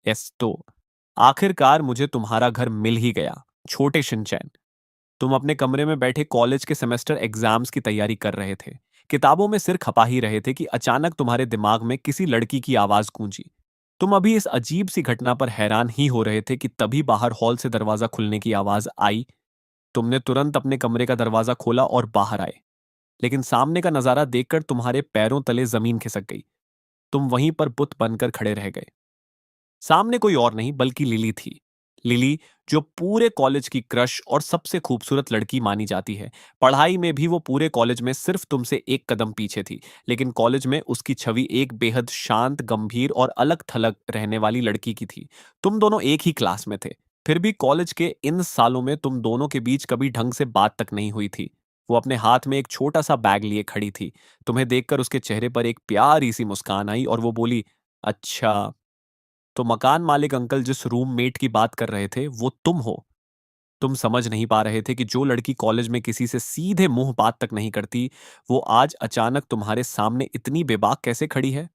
Yes तो आखिरकार मुझे तुम्हारा घर मिल ही गया। छोटे शिनचैन, तुम अपने कमरे में बैठे कॉलेज के सेमेस्टर एग्जाम्स की तैयारी कर रहे थे। किताबों में सिर खपा ही रहे थे कि अचानक तुम्हारे दिमाग में किसी लड़की की आवाज गूंजी। तुम अभी इस अजीब सी घटना पर हैरान ही हो रहे थे कि तभी बाहर हॉल से दरवाजा खुलने की आवाज आई। तुमने तुरंत अपने कमरे का दरवाजा खोला और बाहर आए, लेकिन सामने का नजारा देखकर तुम्हारे पैरों तले जमीन खिसक गई। तुम वहीं पर बुत बनकर खड़े रह गए। सामने कोई और नहीं बल्कि लिली थी। लिली, जो पूरे कॉलेज की क्रश और सबसे खूबसूरत लड़की मानी जाती है। पढ़ाई में भी वो पूरे कॉलेज में सिर्फ तुमसे एक कदम पीछे थी, लेकिन कॉलेज में उसकी छवि एक बेहद शांत, गंभीर और अलग थलग रहने वाली लड़की की थी। तुम दोनों एक ही क्लास में थे, फिर भी कॉलेज के इन सालों में तुम दोनों के बीच कभी ढंग से बात तक नहीं हुई थी। वो अपने हाथ में एक छोटा सा बैग लिए खड़ी थी। तुम्हें देखकर उसके चेहरे पर एक प्यारी सी मुस्कान आई और वो बोली, अच्छा, तो मकान मालिक अंकल जिस रूममेट की बात कर रहे थे वो तुम हो। तुम समझ नहीं पा रहे थे कि जो लड़की कॉलेज में किसी से सीधे मुंह बात तक नहीं करती, वो आज अचानक तुम्हारे सामने इतनी बेबाक कैसे खड़ी है।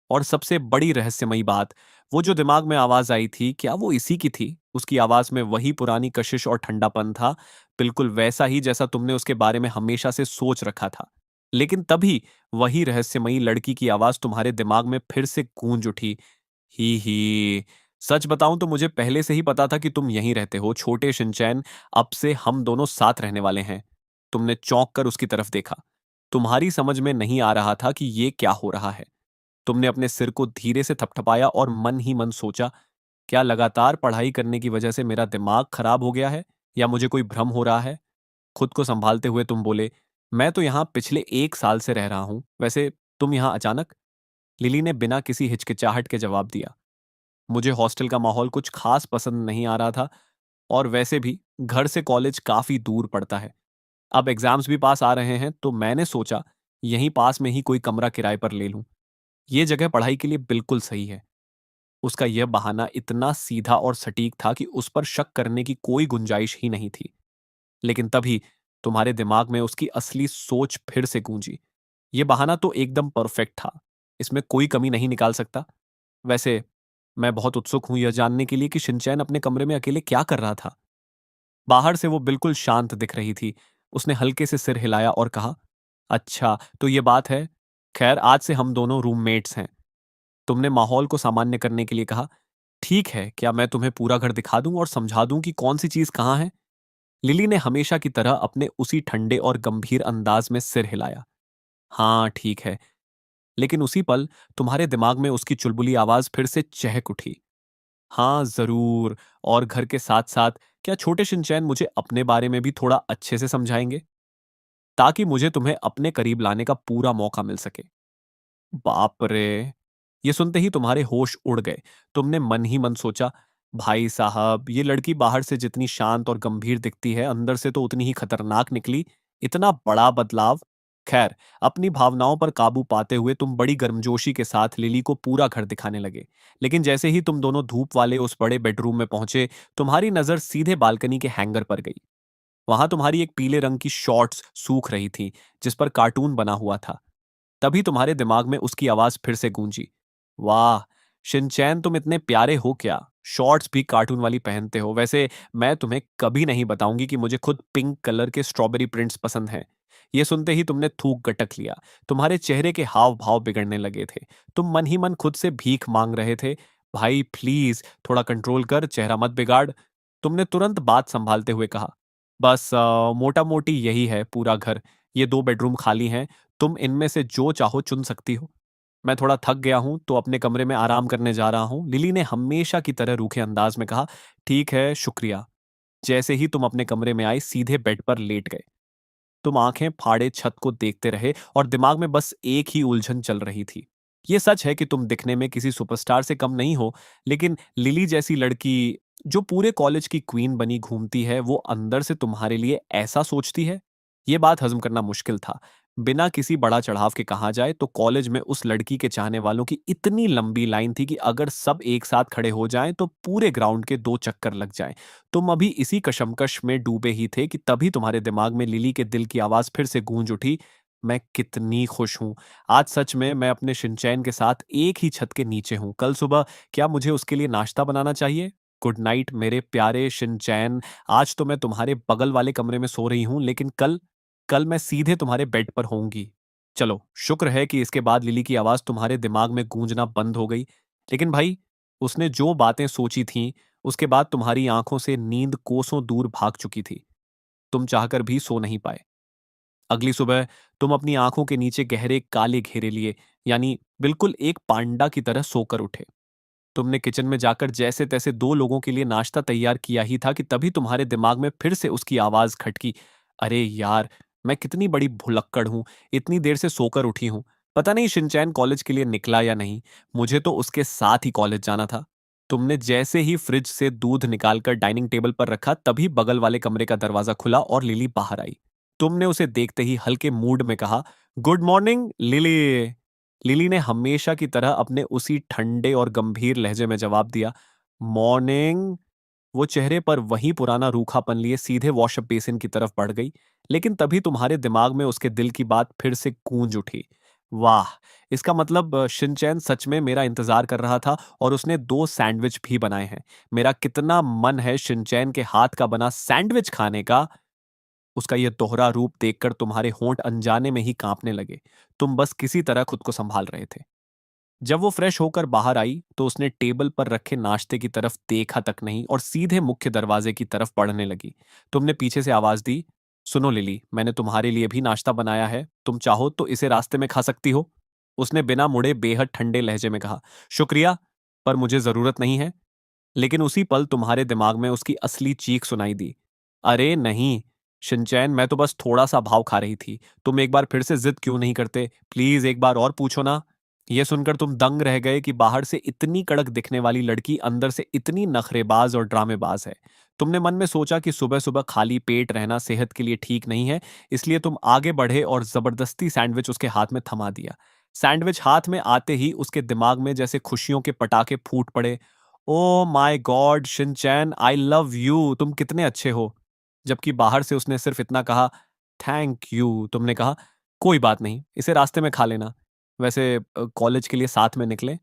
और सबसे बड़ी रहस्यमयी बात, वो जो दिमाग में आवाज आई थी, क्या वो इसी की थी? उसकी आवाज में वही पुरानी कशिश और ठंडापन था, बिल्कुल वैसा ही जैसा तुमने उसके बारे में हमेशा से सोच रखा था। लेकिन तभी वही रहस्यमयी लड़की की आवाज तुम्हारे दिमाग में फिर से गूंज उठी। ही, सच बताऊं तो मुझे पहले से ही पता था कि तुम यहीं रहते हो, छोटे शिनचैन। अब से हम दोनों साथ रहने वाले हैं। तुमने चौंक कर उसकी तरफ देखा। तुम्हारी समझ में नहीं आ रहा था कि ये क्या हो रहा है। तुमने अपने सिर को धीरे से थपथपाया और मन ही मन सोचा, क्या लगातार पढ़ाई करने की वजह से मेरा दिमाग खराब हो गया है, या मुझे कोई भ्रम हो रहा है? खुद को संभालते हुए तुम बोले, मैं तो यहाँ पिछले 1 साल से रह रहा हूँ, वैसे तुम यहाँ अचानक? लिली ने बिना किसी हिचकिचाहट के जवाब दिया, मुझे हॉस्टल का माहौल कुछ खास पसंद नहीं आ रहा था, और वैसे भी घर से कॉलेज काफी दूर पड़ता है। अब एग्जाम्स भी पास आ रहे हैं, तो मैंने सोचा यहीं पास में ही कोई कमरा किराए पर ले लूं। ये जगह पढ़ाई के लिए बिल्कुल सही है। उसका यह बहाना इतना सीधा और सटीक था कि उस पर शक करने की कोई गुंजाइश ही नहीं थी। लेकिन तभी तुम्हारे दिमाग में उसकी असली सोच फिर से गूंजी। यह बहाना तो एकदम परफेक्ट था, इसमें कोई कमी नहीं निकाल सकता। वैसे मैं बहुत उत्सुक हूं यह जानने के लिए कि शिनचैन अपने कमरे में अकेले क्या कर रहा था। बाहर से वो बिल्कुल शांत दिख रही थी। उसने हल्के से सिर हिलाया और कहा, अच्छा, तो ये बात है। खैर, आज से हम दोनों रूममेट्स हैं। तुमने माहौल को सामान्य करने के लिए कहा, ठीक है, क्या मैं तुम्हें पूरा घर दिखा दूं और समझा दूं कि कौन सी चीज कहां है? लिली ने हमेशा की तरह अपने उसी ठंडे और गंभीर अंदाज में सिर हिलाया। हाँ, ठीक है। लेकिन उसी पल तुम्हारे दिमाग में उसकी चुलबुली आवाज फिर से चहक उठी। हाँ, जरूर। और घर के साथ साथ क्या छोटे शिनचैन मुझे अपने बारे में भी थोड़ा अच्छे से समझाएंगे, ताकि मुझे तुम्हें अपने करीब लाने का पूरा मौका मिल सके? बाप रे! ये सुनते ही तुम्हारे होश उड़ गए। तुमने मन ही मन सोचा, भाई साहब, ये लड़की बाहर से जितनी शांत और गंभीर दिखती है, अंदर से तो उतनी ही खतरनाक निकली। इतना बड़ा बदलाव। खैर, अपनी भावनाओं पर काबू पाते हुए तुम बड़ी गर्मजोशी के साथ लिली को पूरा घर दिखाने लगे। लेकिन जैसे ही तुम दोनों धूप वाले उस बड़े बेडरूम में पहुंचे, तुम्हारी नजर सीधे बालकनी के हैंगर पर गई। वहां तुम्हारी एक पीले रंग की शॉर्ट्स सूख रही थी, जिस पर कार्टून बना हुआ था। तभी तुम्हारे दिमाग में उसकी आवाज फिर से गूंजी, वाह, शिनचैन, तुम इतने प्यारे हो क्या? शॉर्ट्स भी कार्टून वाली पहनते हो। वैसे मैं तुम्हें कभी नहीं बताऊंगी कि मुझे खुद पिंक कलर के स्ट्रॉबेरी प्रिंट्स पसंद हैं। ये सुनते ही तुमने थूक गटक लिया। तुम्हारे चेहरे के हाव भाव बिगड़ने लगे थे। तुम मन ही मन खुद से भीख मांग रहे थे, भाई प्लीज थोड़ा कंट्रोल कर, चेहरा मत बिगाड़। तुमने तुरंत बात संभालते हुए कहा, बस मोटा मोटी यही है पूरा घर। ये 2 बेडरूम खाली हैं, तुम इनमें से जो चाहो चुन सकती हो। मैं थोड़ा थक गया हूं, तो अपने कमरे में आराम करने जा रहा हूं। लिली ने हमेशा की तरह रूखे अंदाज में कहा, ठीक है, शुक्रिया। जैसे ही तुम अपने कमरे में आई, सीधे बेड पर लेट गए। तुम आंखें फाड़े छत को देखते रहे और दिमाग में बस एक ही उलझन चल रही थी। ये सच है कि तुम दिखने में किसी सुपरस्टार से कम नहीं हो, लेकिन लिली जैसी लड़की, जो पूरे कॉलेज की क्वीन बनी घूमती है, वो अंदर से तुम्हारे लिए ऐसा सोचती है? ये बात हजम करना मुश्किल था। बिना किसी बड़ा चढ़ाव के कहा जाए तो कॉलेज में उस लड़की के चाहने वालों की इतनी लंबी लाइन थी कि अगर सब एक साथ खड़े हो जाएं तो पूरे ग्राउंड के 2 चक्कर लग जाएं। तुम अभी इसी कशमकश में डूबे ही थे कि तभी तुम्हारे दिमाग में लिली के दिल की आवाज फिर से गूंज उठी, मैं कितनी खुश हूँ। आज सच में मैं अपने शिनचैन के साथ एक ही छत के नीचे हूँ। कल सुबह क्या मुझे उसके लिए नाश्ता बनाना चाहिए? गुड नाइट मेरे प्यारे शिनचैन। आज तो मैं तुम्हारे बगल वाले कमरे में सो रही हूँ, लेकिन कल कल मैं सीधे तुम्हारे बेड पर होऊँगी। चलो, शुक्र है कि इसके बाद लिली की आवाज़ तुम्हारे दिमाग में गूंजना बंद हो गई। लेकिन भाई, उसने जो बातें सोची थीं, उसके बाद तुम्हारी आँखों से नींद कोसों दूर भाग चुकी थी। तुम चाहकर भी सो नहीं पाए। अगली सुबह तुम अपनी आँखों के नीचे गहरे काले घेरे लिए, यानी बिल्कुल एक पांडा की तरह सोकर उठे। तुमने किचन में जाकर जैसे-तैसे 2 लोगों के लिए नाश्ता तैयार किया ही था कि तभी तुम्हारे दिमाग में फिर से उसकी आवाज़ खटकी। अरे यार! मैं कितनी बड़ी भुलक्कड़ हूँ, इतनी देर से सोकर उठी हूँ। पता नहीं शिनचैन कॉलेज के लिए निकला या नहीं, मुझे तो उसके साथ ही कॉलेज जाना था। तुमने जैसे ही फ्रिज से दूध निकालकर डाइनिंग टेबल पर रखा, तभी बगल वाले कमरे का दरवाज़ा खुला और लिली बाहर आई। तुमने उसे देखते ही हल्के मूड में कहा, "गुड मॉर्निंग, लिली।" लिली ने हमेशा की तरह अपने उसी ठंडे और गंभीर लहजे में जवाब दिया, "मॉर्निंग।" वो चेहरे पर वही पुराना रूखापन लिए सीधे वॉशअप बेसिन की तरफ बढ़ गई, लेकिन तभी तुम्हारे दिमाग में उसके दिल की बात फिर से गूंज उठी। वाह! इसका मतलब शिनचैन सच में मेरा इंतज़ार कर रहा था और उसने 2 सैंडविच भी बनाए हैं। मेरा कितना मन है शिनचैन के हाथ का बना सैंडविच खाने का। उसका ये दोहरा रूप देखकर तुम्हारे होंठ अनजाने में ही कांपने लगे। तुम बस किसी तरह खुद को संभाल रहे थे। जब वो फ्रेश होकर बाहर आई तो उसने टेबल पर रखे नाश्ते की तरफ देखा तक नहीं और सीधे मुख्य दरवाजे की तरफ बढ़ने लगी। तुमने पीछे से आवाज दी, "सुनो लिली, मैंने तुम्हारे लिए भी नाश्ता बनाया है, तुम चाहो तो इसे रास्ते में खा सकती हो।" उसने बिना मुड़े बेहद ठंडे लहजे में कहा, "शुक्रिया, पर मुझे जरूरत नहीं है।" लेकिन उसी पल तुम्हारे दिमाग में उसकी असली चीख सुनाई दी, "अरे नहीं शिनचैन, मैं तो बस थोड़ा सा भाव खा रही थी। तुम एक बार फिर से जिद क्यों नहीं करते? प्लीज एक बार और पूछो ना।" यह सुनकर तुम दंग रह गए कि बाहर से इतनी कड़क दिखने वाली लड़की अंदर से इतनी नखरेबाज और ड्रामेबाज है। तुमने मन में सोचा कि सुबह सुबह खाली पेट रहना सेहत के लिए ठीक नहीं है, इसलिए तुम आगे बढ़े और जबरदस्ती सैंडविच उसके हाथ में थमा दिया। सैंडविच हाथ में आते ही उसके दिमाग में जैसे खुशियों के पटाखे फूट पड़े। "Oh my God Shinchan, I love you, तुम कितने अच्छे हो।" जबकि बाहर से उसने सिर्फ इतना कहा, "थैंक यू।" तुमने कहा, "कोई बात नहीं, इसे रास्ते में खा लेना। वैसे कॉलेज के लिए साथ में निकलें?"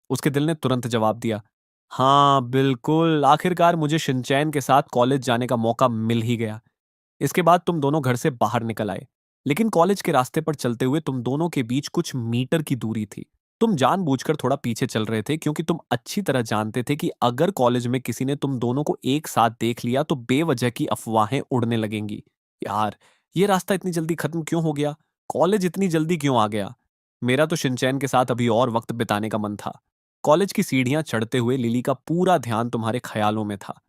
उसके दिल ने तुरंत जवाब दिया, "हाँ, बिल्कुल, आखिरकार मुझे शिनचैन के साथ कॉलेज जाने का मौका मिल ही गया।" इसके बाद तुम दोनों घर से बाहर निकल आए, लेकिन कॉलेज के रास्ते पर चलते हुए तुम दोनों के बीच कुछ मीटर की दूरी थी। तुम जानबूझकर थोड़ा पीछे चल रहे थे क्योंकि तुम अच्छी तरह जानते थे कि अगर कॉलेज में किसी ने तुम दोनों को एक साथ देख लिया तो बेवजह की अफवाहें उड़ने लगेंगी। यार, ये रास्ता इतनी जल्दी खत्म क्यों हो गया? कॉलेज इतनी जल्दी क्यों आ गया? मेरा तो शिनचैन के साथ अभी और वक्त बिताने का मन था। कॉलेज की सीढ़ियां चढ़ते हुए लिली का पूरा ध्यान तुम्हारे ख्यालों में था।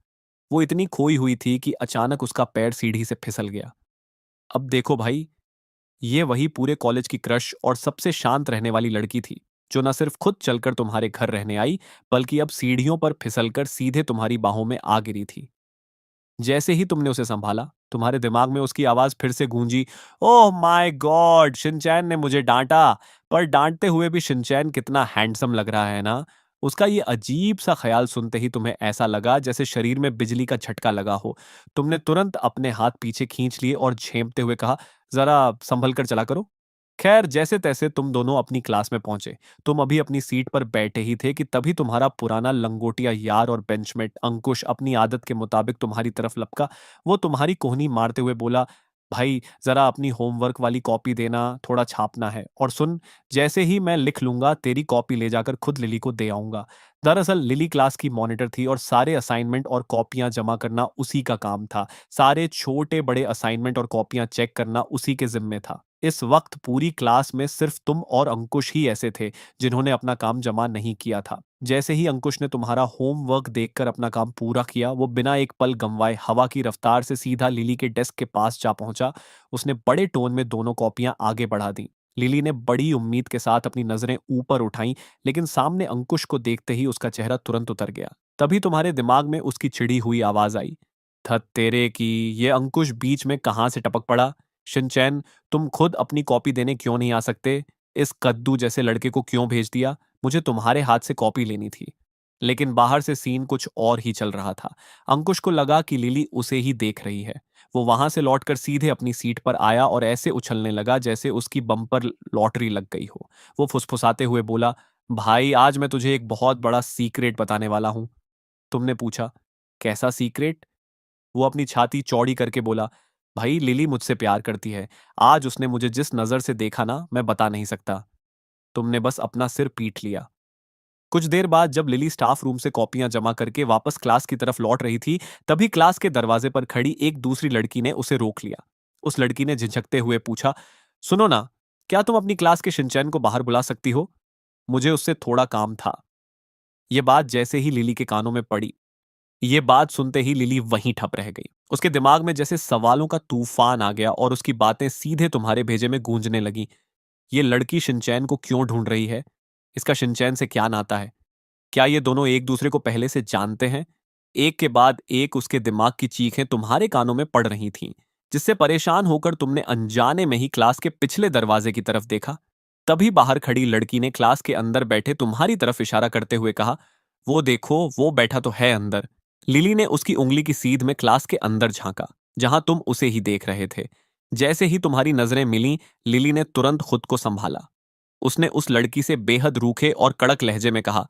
वो इतनी खोई हुई थी कि अचानक उसका पैर सीढ़ी से फिसल गया। अब देखो भाई, ये वही पूरे कॉलेज की क्रश और सबसे शांत रहने वाली लड़की थी, जो न सिर्फ खुद चलकर तुम्हारे घर रहने आई, बल्कि अब सीढ़ियों पर फिसलकर सीधे तुम्हारी बाहों में आ गिरी थी। जैसे ही तुमने उसे संभाला, तुम्हारे दिमाग में उसकी आवाज फिर से गूंजी, "ओह माय गॉड! शिनचैन ने मुझे डांटा।" पर डांटते हुए भी शिनचैन कितना हैंडसम लग रहा है ना? उसका ये अजीब सा ख्याल सुनते ही तुम्हें ऐसा लगा जैसे शरीर में बिजली का झटका लगा हो। तुमने तुरंत अपने हाथ पीछे खींच लिए और झेंपते हुए कहा, "जरा संभल कर चला करो।" खैर, जैसे तैसे तुम दोनों अपनी क्लास में पहुंचे। तुम अभी अपनी सीट पर बैठे ही थे कि तभी तुम्हारा पुराना लंगोटिया यार और बेंचमेट अंकुश अपनी आदत के मुताबिक तुम्हारी तरफ लपका। वो तुम्हारी कोहनी मारते हुए बोला, "भाई, जरा अपनी होमवर्क वाली कॉपी देना, थोड़ा छापना है। और सुन, जैसे ही मैं लिख लूंगा तेरी कॉपी ले जाकर खुद लिली को दे आऊंगा।" दरअसल लिली क्लास की मॉनिटर थी और सारे असाइनमेंट और कॉपियां जमा करना उसी का काम था। सारे छोटे बड़े असाइनमेंट और कॉपियां चेक करना उसी के जिम्मे था। इस वक्त पूरी क्लास में सिर्फ तुम और अंकुश ही ऐसे थे जिन्होंने अपना काम जमा नहीं किया था। जैसे ही अंकुश ने तुम्हारा होमवर्क देखकर अपना काम पूरा किया, वो बिना एक पल गंवाए हवा की रफ्तार से सीधा लिली के डेस्क के पास जा पहुंचा। उसने बड़े टोन में दोनों कॉपियां आगे बढ़ा दी। लिली ने बड़ी उम्मीद के साथ अपनी नजरें ऊपर उठाईं, लेकिन सामने अंकुश को देखते ही उसका चेहरा तुरंत उतर गया। तभी तुम्हारे दिमाग में उसकी चिड़ी हुई आवाज आई, "धत तेरे की, ये अंकुश बीच में कहां से टपक पड़ा? शिनचैन, तुम खुद अपनी कॉपी देने क्यों नहीं आ सकते? इस कद्दू जैसे लड़के को क्यों भेज दिया? मुझे तुम्हारे हाथ से कॉपी लेनी थी।" लेकिन बाहर से सीन कुछ और ही चल रहा था। अंकुश को लगा कि लिली उसे ही देख रही है। वो वहां से लौटकर सीधे अपनी सीट पर आया और ऐसे उछलने लगा जैसे उसकी बम्पर लॉटरी लग गई हो। वो फुसफुसाते हुए बोला, भाई आज मैं तुझे एक बहुत बड़ा सीक्रेट बताने वाला हूं। तुमने पूछा, कैसा सीक्रेट? वो अपनी छाती चौड़ी करके बोला, भाई लिली मुझसे प्यार करती है। आज उसने मुझे जिस नजर से देखा ना, मैं बता नहीं सकता। तुमने बस अपना सिर पीट लिया। कुछ देर बाद जब लिली स्टाफ रूम से कॉपियां जमा करके वापस क्लास की तरफ लौट रही थी, तभी क्लास के दरवाजे पर खड़ी एक दूसरी लड़की ने उसे रोक लिया। उस लड़की ने झिझकते हुए पूछा, सुनो ना, क्या तुम अपनी क्लास के शिनचैन को बाहर बुला सकती हो? मुझे उससे थोड़ा काम था। ये बात जैसे ही लिली के कानों में पड़ी, ये बात सुनते ही लिली वहीं ठप रह गई। उसके दिमाग में जैसे सवालों का तूफान आ गया और उसकी बातें सीधे तुम्हारे भेजे में गूंजने लगी। ये लड़की शिनचैन को क्यों ढूंढ रही है? इसका शिनचैन से क्या नाता है? क्या ये दोनों एक दूसरे को पहले से जानते हैं? एक के बाद एक उसके दिमाग की चीखें तुम्हारे कानों में पड़ रही थीं, जिससे परेशान होकर तुमने अनजाने में ही क्लास के पिछले दरवाजे की तरफ देखा। तभी बाहर खड़ी लड़की ने क्लास के अंदर बैठे तुम्हारी तरफ इशारा करते हुए कहा, वो देखो, वो बैठा तो है अंदर। लिली ने उसकी उंगली की सीध में क्लास के अंदर झांका, जहां तुम उसे ही देख रहे थे। जैसे ही तुम्हारी नजरें मिली, लिली ने तुरंत खुद को संभाला। उसने उस लड़की से बेहद रूखे और कड़क लहजे में कहा,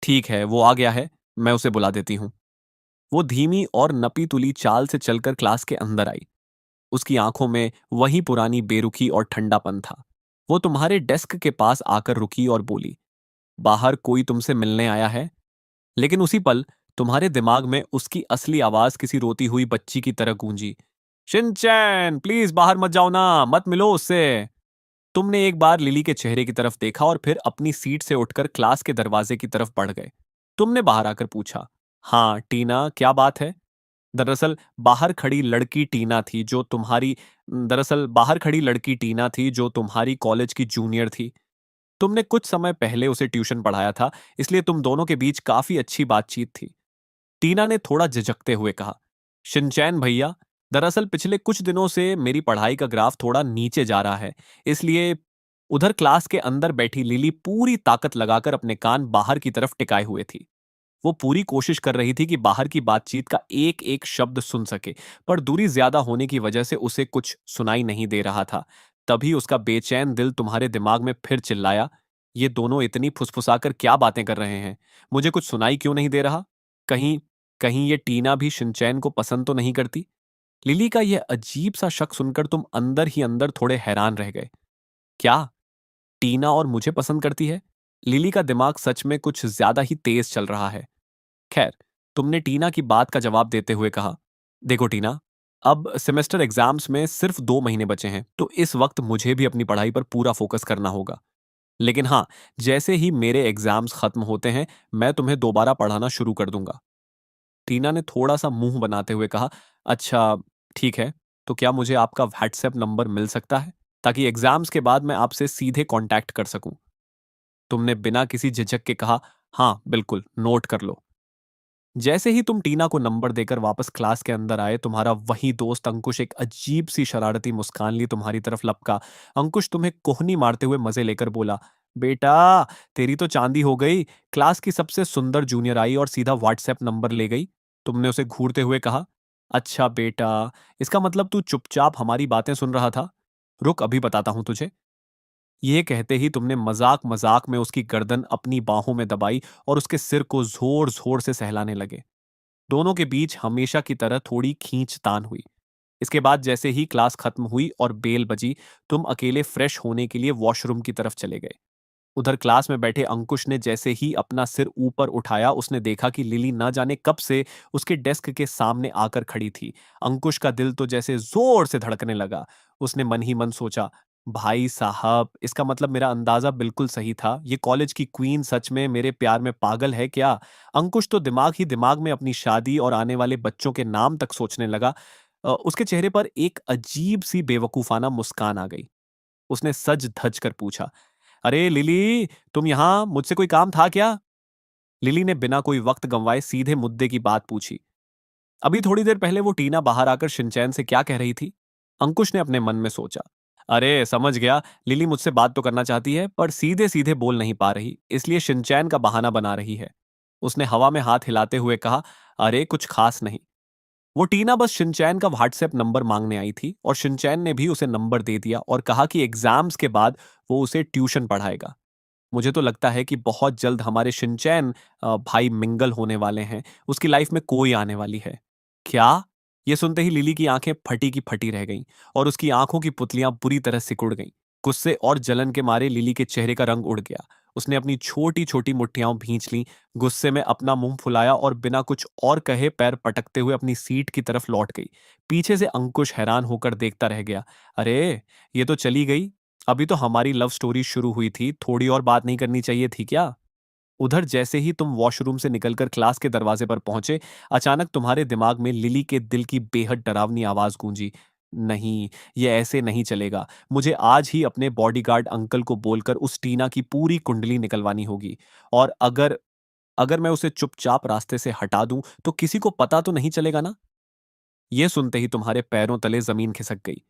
ठीक है, वो आ गया है, मैं उसे बुला देती हूं। वो धीमी और नपी तुली चाल से चलकर क्लास के अंदर आई। उसकी आंखों में वही पुरानी बेरुखी और ठंडापन था। वो तुम्हारे डेस्क के पास आकर रुकी और बोली, बाहर कोई तुमसे मिलने आया है? लेकिन उसी पल तुम्हारे दिमाग में उसकी असली आवाज किसी रोती हुई बच्ची की तरह गूंजी, शिनचैन प्लीज बाहर मत जाओ ना, मत मिलो उससे। तुमने एक बार लिली के चेहरे की तरफ देखा और फिर अपनी सीट से उठकर क्लास के दरवाजे की तरफ बढ़ गए। तुमने बाहर आकर पूछा, हाँ टीना, क्या बात है? दरअसल बाहर खड़ी लड़की टीना थी जो तुम्हारी दरअसल बाहर खड़ी लड़की टीना थी जो तुम्हारी कॉलेज की जूनियर थी। तुमने कुछ समय पहले उसे ट्यूशन पढ़ाया था, इसलिए तुम दोनों के बीच काफी अच्छी बातचीत थी। टीना ने थोड़ा झिझकते हुए कहा, शिनचैन भैया, दरअसल पिछले कुछ दिनों से मेरी पढ़ाई का ग्राफ थोड़ा नीचे जा रहा है, इसलिए। उधर क्लास के अंदर बैठी लिली पूरी ताकत लगाकर अपने कान बाहर की तरफ टिकाए हुए थी। वो पूरी कोशिश कर रही थी कि बाहर की बातचीत का एक एक शब्द सुन सके, पर दूरी ज्यादा होने की वजह से उसे कुछ सुनाई नहीं दे रहा था। तभी उसका बेचैन दिल तुम्हारे दिमाग में फिर चिल्लाया, ये दोनों इतनी फुसफुसाकर क्या बातें कर रहे हैं? मुझे कुछ सुनाई क्यों नहीं दे रहा? कहीं कहीं ये टीना भी शिनचैन को पसंद तो नहीं करती? लिली का यह अजीब सा शक सुनकर तुम अंदर ही अंदर थोड़े हैरान रह गए। क्या टीना और मुझे पसंद करती है? लिली का दिमाग सच में कुछ ज्यादा ही तेज चल रहा है। खैर, तुमने टीना की बात का जवाब देते हुए कहा, देखो टीना, अब सेमेस्टर एग्जाम्स में सिर्फ 2 महीने बचे हैं, तो इस वक्त मुझे भी अपनी पढ़ाई पर पूरा फोकस करना होगा। लेकिन हाँ, जैसे ही मेरे एग्जाम्स खत्म होते हैं, मैं तुम्हें दोबारा पढ़ाना शुरू कर दूंगा। टीना ने थोड़ा सा मुंह बनाते हुए कहा, अच्छा, ठीक है, तो क्या मुझे आपका व्हाट्सएप नंबर मिल सकता है, ताकि एग्जाम्स के बाद मैं आपसे सीधे कांटेक्ट कर सकूं? तुमने बिना किसी झिझक के कहा, हाँ बिल्कुल, नोट कर लो। जैसे ही तुम टीना को नंबर देकर वापस क्लास के अंदर आए, तुम्हारा वही दोस्त अंकुश एक अजीब सी शरारती मुस्कान लिए तुम्हारी तरफ लपका। अंकुश तुम्हें कोहनी मारते हुए मजे लेकर बोला, बेटा, तेरी तो चांदी हो गई। क्लास की सबसे सुंदर जूनियर आई और सीधा व्हाट्सएप नंबर ले गई। तुमने उसे घूरते हुए कहा, अच्छा बेटा, इसका मतलब तू चुपचाप हमारी बातें सुन रहा था? रुक, अभी बताता हूं तुझे। यह कहते ही तुमने मजाक मजाक में उसकी गर्दन अपनी बाहों में दबाई और उसके सिर को जोर जोर से सहलाने लगे। दोनों के बीच हमेशा की तरह थोड़ी खींचतान हुई। इसके बाद जैसे ही क्लास खत्म हुई और बेल बजी, तुम अकेले फ्रेश होने के लिए वॉशरूम की तरफ चले गए। उधर क्लास में बैठे अंकुश ने जैसे ही अपना सिर ऊपर उठाया, उसने देखा कि लिली ना जाने कब से उसके डेस्क के सामने आकर खड़ी थी। अंकुश का दिल तो जैसे जोर से धड़कने लगा। उसने मन ही मन सोचा, भाई साहब, इसका मतलब मेरा अंदाजा बिल्कुल सही था। ये कॉलेज की क्वीन सच में मेरे प्यार में पागल है क्या? अंकुश तो दिमाग ही दिमाग में अपनी शादी और आने वाले बच्चों के नाम तक सोचने लगा। उसके चेहरे पर एक अजीब सी बेवकूफाना मुस्कान आ गई। उसने सज धज कर पूछा, अरे लिली, तुम यहाँ, मुझसे कोई काम था क्या? लिली ने बिना कोई वक्त गंवाए सीधे मुद्दे की बात पूछी। अभी थोड़ी देर पहले वो टीना बाहर आकर शिनचैन से क्या कह रही थी? अंकुश ने अपने मन में सोचा, अरे समझ गया, लिली मुझसे बात तो करना चाहती है पर सीधे सीधे बोल नहीं पा रही, इसलिए शिनचैन का बहाना बना रही है। उसने हवा में हाथ हिलाते हुए कहा, अरे कुछ खास नहीं। वो टीना बस शिनचैन का व्हाट्सएप नंबर मांगने आई थी और शिनचैन ने भी उसे नंबर दे दिया और कहा कि एग्जाम्स के बाद वो उसे ट्यूशन पढ़ाएगा। मुझे तो लगता है कि बहुत जल्द हमारे शिनचैन भाई मिंगल होने वाले हैं। उसकी लाइफ में कोई आने वाली है। क्या? ये सुनते ही लिली की आंखें फटी की फटी रह गईं और उसकी आंखों की पुतलियां बुरी तरह सिकुड़ गईं। गुस्से और जलन के मारे लिली के चेहरे का रंग उड़ गया। उसने अपनी छोटी-छोटी मुठ्ठियां भींच लीं, गुस्से में अपना मुंह फुलाया और बिना कुछ और कहे पैर पटकते हुए अपनी सीट की तरफ लौट गई। पीछे से अंकुश हैरान होकर देखता रह गया। अरे! ये तो चली गई। अभी तो हमारी लव स्टोरी शुरू हुई थी, थोड़ी और बात नहीं करनी चाहिए थी क्या? उधर जैसे ही तुम वॉशरूम से निकलकर क्लास के दरवाजे पर पहुंचे, अचानक तुम्हारे दिमाग में लिली के दिल की बेहद डरावनी आवाज गूंजी। नहीं, ये ऐसे नहीं चलेगा। मुझे आज ही अपने बॉडीगार्ड अंकल को बोलकर उस टीना की पूरी कुंडली निकलवानी होगी। और अगर अगर मैं उसे चुपचाप रास्ते से हटा दूं, तो किसी को पता तो नहीं चलेगा ना? ये सुनते ही तुम्हारे पैरों तले जमीन खिसक गई।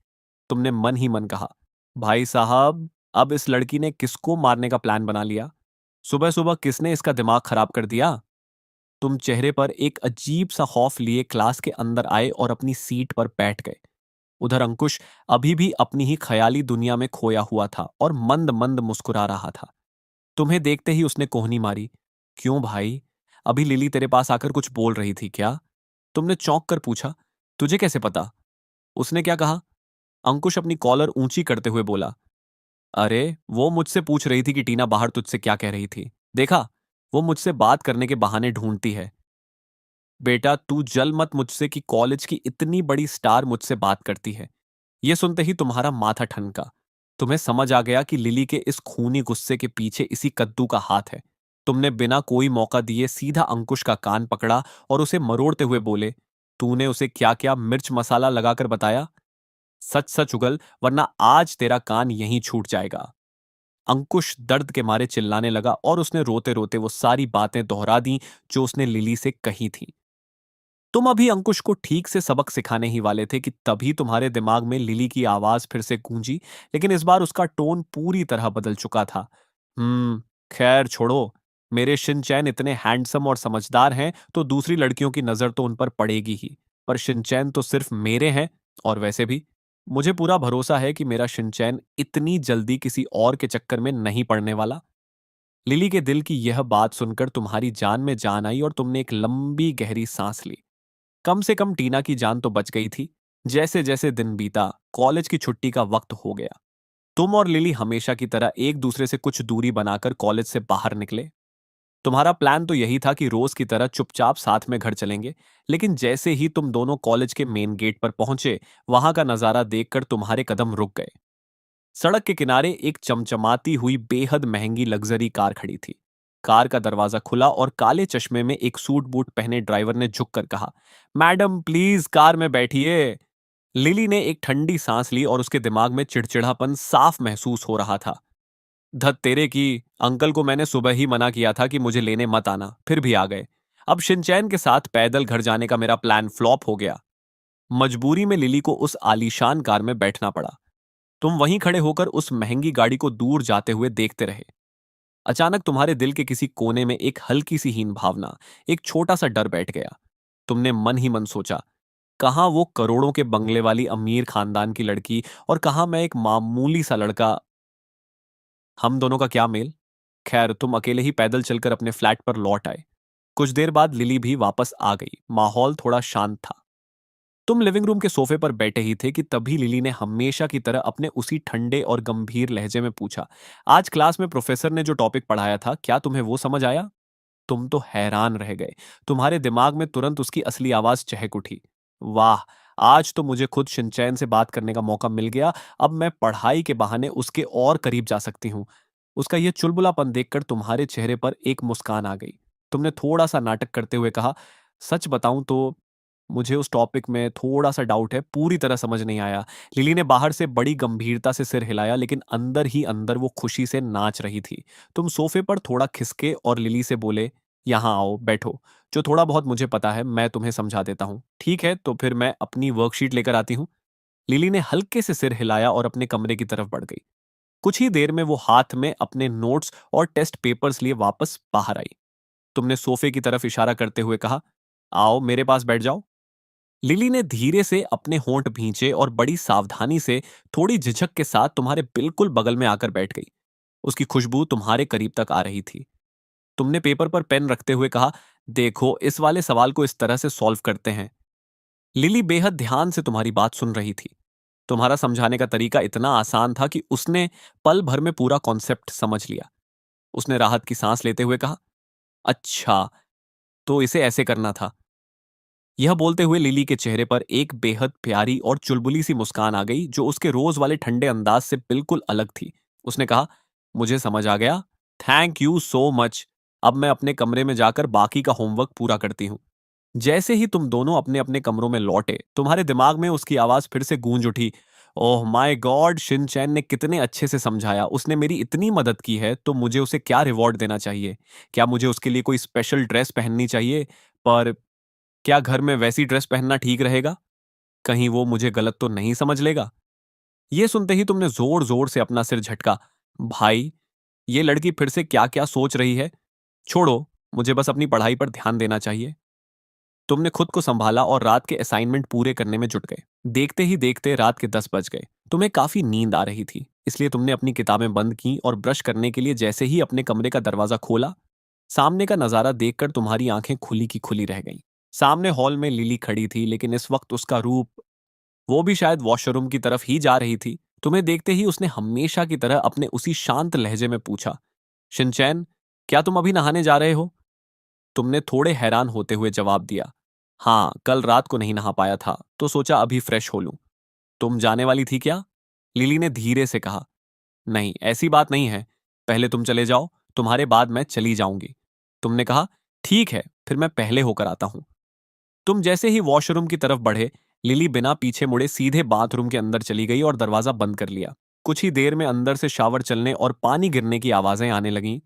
तुमने मन ही मन कहा, भाई साहब, अब इस लड़की ने किसको मारने का प्लान बना लिया? सुबह सुबह किसने इसका दिमाग खराब कर दिया? तुम चेहरे पर एक अजीब सा खौफ लिए क्लास के अंदर आए और अपनी सीट पर बैठ गए। उधर अंकुश अभी भी अपनी ही ख्याली दुनिया में खोया हुआ था और मंद मंद मुस्कुरा रहा था। तुम्हें देखते ही उसने कोहनी मारी। क्यों भाई? अभी लिली तेरे पास आकर कुछ बोल रही थी क्या? तुमने चौंक कर पूछा। तुझे कैसे पता? उसने क्या कहा? अंकुश अपनी कॉलर ऊंची करते हुए बोला। अरे, वो मुझसे पूछ रही थी कि टीना बाहर तुझसे क्या कह रही थी। देखा, वो मुझसे बात करने के बहाने ढूंढती है। बेटा, तू जल मत मुझसे कि कॉलेज की इतनी बड़ी स्टार मुझसे बात करती है। यह सुनते ही तुम्हारा माथा ठनका। तुम्हें समझ आ गया कि लिली के इस खूनी गुस्से के पीछे इसी कद्दू का हाथ है। तुमने बिना कोई मौका दिए सीधा अंकुश का कान पकड़ा और उसे मरोड़ते हुए बोले, तूने उसे क्या क्या मिर्च मसाला लगाकर बताया? सच सच उगल, वरना आज तेरा कान यहीं छूट जाएगा। अंकुश दर्द के मारे चिल्लाने लगा और उसने रोते रोते वो सारी बातें दोहरा दी जो उसने लिली से कही थी। तुम अभी अंकुश को ठीक से सबक सिखाने ही वाले थे कि तभी तुम्हारे दिमाग में लिली की आवाज फिर से गूंजी, लेकिन इस बार उसका टोन पूरी तरह बदल चुका था। खैर छोड़ो। मेरे शिनचैन इतने हैंडसम और समझदार हैं तो दूसरी लड़कियों की नजर तो उन पर पड़ेगी ही, पर शिनचैन तो सिर्फ मेरे हैं। और वैसे भी मुझे पूरा भरोसा है कि मेरा शिनचैन इतनी जल्दी किसी और के चक्कर में नहीं पड़ने वाला। लिली के दिल की यह बात सुनकर तुम्हारी जान में जान आई और तुमने एक लंबी गहरी सांस ली। कम से कम टीना की जान तो बच गई थी। जैसे जैसे दिन बीता, कॉलेज की छुट्टी का वक्त हो गया। तुम और लिली हमेशा की तरह एक दूसरे से कुछ दूरी बनाकर कॉलेज से बाहर निकले। तुम्हारा प्लान तो यही था कि रोज की तरह चुपचाप साथ में घर चलेंगे, लेकिन जैसे ही तुम दोनों कॉलेज के मेन गेट पर पहुंचे, वहां का नजारा देखकर तुम्हारे कदम रुक गए। सड़क के किनारे एक चमचमाती हुई बेहद महंगी लग्जरी कार खड़ी थी। कार का दरवाजा खुला और काले चश्मे में एक सूट बूट पहने ड्राइवर ने झुककर कहा, मैडम प्लीज कार में बैठिए। लिली ने एक ठंडी सांस ली और उसके दिमाग में चिड़चिड़ापन साफ महसूस हो रहा था। धत तेरे की, अंकल को मैंने सुबह ही मना किया था कि मुझे लेने मत आना, फिर भी आ गए। अब शिनचैन के साथ पैदल घर जाने का मेरा प्लान फ्लॉप हो गया। मजबूरी में लिली को उस आलीशान कार में बैठना पड़ा। तुम वहीं खड़े होकर उस महंगी गाड़ी को दूर जाते हुए देखते रहे। अचानक तुम्हारे दिल के किसी कोने में एक हल्की सी हीन भावना, एक छोटा सा डर बैठ गया। तुमने मन ही मन सोचा, कहां वो करोड़ों के बंगले वाली अमीर खानदान की लड़की और कहां मैं एक मामूली सा लड़का। हम दोनों का क्या मेल? खैर, तुम अकेले ही पैदल चलकर अपने फ्लैट पर लौट आए। कुछ देर बाद लिली भी वापस आ गई। माहौल थोड़ा शांत था। तुम लिविंग रूम के सोफे पर बैठे ही थे कि तभी लिली ने हमेशा की तरह अपने उसी ठंडे और गंभीर लहजे में पूछा, आज क्लास में प्रोफेसर ने जो टॉपिक पढ़ाया था, क्या तुम्हें वो समझ आया? तुम तो हैरान रह गए। तुम्हारे दिमाग में तुरंत उसकी असली आवाज चहक उठी। वाह, आज तो मुझे खुद शिनचैन से बात करने का मौका मिल गया। अब मैं पढ़ाई के बहाने उसके और करीब जा सकती हूँ। उसका यह चुलबुलापन देखकर तुम्हारे चेहरे पर एक मुस्कान आ गई। तुमने थोड़ा सा नाटक करते हुए कहा, सच बताऊं तो मुझे उस टॉपिक में थोड़ा सा डाउट है, पूरी तरह समझ नहीं आया। लिली ने बाहर से बड़ी गंभीरता से सिर हिलाया, लेकिन अंदर ही अंदर वो खुशी से नाच रही थी। तुम सोफे पर थोड़ा खिसके और लिली से बोले, यहाँ आओ बैठो। जो थोड़ा बहुत मुझे पता है मैं तुम्हें समझा देता हूँ। ठीक है, तो फिर मैं अपनी वर्कशीट लेकर आती हूँ। लिली ने हल्के से सिर हिलाया और अपने कमरे की तरफ बढ़ गई। कुछ ही देर में वो हाथ में अपने नोट्स और टेस्ट पेपर्स लिए वापस बाहर आई। तुमने सोफे की तरफ इशारा करते हुए कहा, आओ मेरे पास बैठ जाओ। लिली ने धीरे से अपने होंठ भींचे और बड़ी सावधानी से, थोड़ी झिझक के साथ तुम्हारे बिल्कुल बगल में आकर बैठ गई। उसकी खुशबू तुम्हारे करीब तक आ रही थी। तुमने पेपर पर पेन रखते हुए कहा, देखो इस वाले सवाल को इस तरह से सॉल्व करते हैं। लिली बेहद ध्यान से तुम्हारी बात सुन रही थी। तुम्हारा समझाने का तरीका इतना आसान था कि उसने पल भर में पूरा कॉन्सेप्ट समझ लिया। उसने राहत की सांस लेते हुए कहा, अच्छा, तो इसे ऐसे करना था। यह बोलते हुए लिली के चेहरे पर एक बेहद प्यारी और चुलबुली सी मुस्कान आ गई, जो उसके रोज वाले ठंडे अंदाज से बिल्कुल अलग थी। उसने कहा, मुझे समझ आ गया। Thank you so much. अब मैं अपने कमरे में जाकर बाकी का होमवर्क पूरा करती हूँ। जैसे ही तुम दोनों अपने अपने कमरों में लौटे, तुम्हारे दिमाग में उसकी आवाज फिर से गूंज उठी, ओह माय गॉड, शिनचैन ने कितने अच्छे से समझाया। उसने मेरी इतनी मदद की है तो मुझे उसे क्या रिवॉर्ड देना चाहिए? क्या मुझे उसके लिए कोई स्पेशल ड्रेस पहननी चाहिए? पर क्या घर में वैसी ड्रेस पहनना ठीक रहेगा? कहीं वो मुझे गलत तो नहीं समझ लेगा? ये सुनते ही तुमने जोर जोर से अपना सिर झटका। भाई, ये लड़की फिर से क्या क्या सोच रही है? छोड़ो, मुझे बस अपनी पढ़ाई पर ध्यान देना चाहिए। तुमने खुद को संभाला और रात के असाइनमेंट पूरे करने में जुट गए। देखते ही देखते रात के 10 बज गए। तुम्हें काफी नींद आ रही थी, इसलिए तुमने अपनी किताबें बंद की और ब्रश करने के लिए जैसे ही अपने कमरे का दरवाजा खोला, सामने का नजारा देखकर तुम्हारी आंखें खुली की खुली रह गईं। सामने हॉल में लिली खड़ी थी, लेकिन इस वक्त उसका रूप, वो भी शायद वॉशरूम की तरफ ही जा रही थी। तुम्हें देखते ही उसने हमेशा की तरह अपने उसी शांत लहजे में पूछा, शिनचैन, क्या तुम अभी नहाने जा रहे हो? तुमने थोड़े हैरान होते हुए जवाब दिया, हाँ, कल रात को नहीं नहा पाया था तो सोचा अभी फ्रेश हो लूं। तुम जाने वाली थी क्या? लिली ने धीरे से कहा, नहीं, ऐसी बात नहीं है। पहले तुम चले जाओ, तुम्हारे बाद मैं चली जाऊंगी। तुमने कहा, ठीक है, फिर मैं पहले होकर आता हूं। तुम जैसे ही वॉशरूम की तरफ बढ़े, लिली बिना पीछे मुड़े सीधे बाथरूम के अंदर चली गई और दरवाजा बंद कर लिया। कुछ ही देर में अंदर से शावर चलने और पानी गिरने की आवाजें आने लगीं।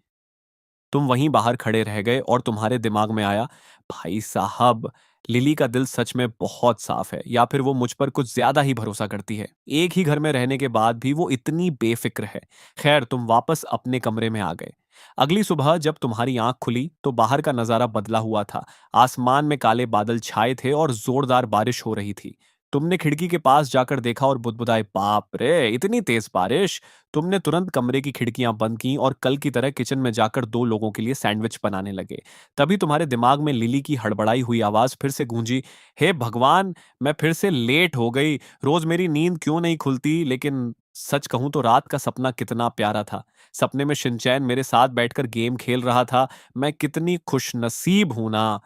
तुम वहीं बाहर खड़े रह गए और तुम्हारे दिमाग में आया, भाई साहब, लिली का दिल सच में बहुत साफ है, या फिर वो मुझ पर कुछ ज्यादा ही भरोसा करती है। एक ही घर में रहने के बाद भी वो इतनी बेफिक्र है। खैर, तुम वापस अपने कमरे में आ गए। अगली सुबह जब तुम्हारी आंख खुली तो बाहर का नजारा बदला हुआ था। आसमान में काले बादल छाए थे और जोरदार बारिश हो रही थी। तुमने खिड़की के पास जाकर देखा और बुदबुदाए, बाप रे, इतनी तेज बारिश! तुमने तुरंत कमरे की खिड़कियां बंद की और कल की तरह किचन में जाकर 2 लोगों के लिए सैंडविच बनाने लगे। तभी तुम्हारे दिमाग में लिली की हड़बड़ाई हुई आवाज फिर से गूंजी, हे भगवान, मैं फिर से लेट हो गई। रोज मेरी नींद क्यों नहीं खुलती? लेकिन सच कहूं तो रात का सपना कितना प्यारा था। सपने में शिनचैन मेरे साथ बैठकर गेम खेल रहा था। मैं कितनी खुशनसीब हूं ना।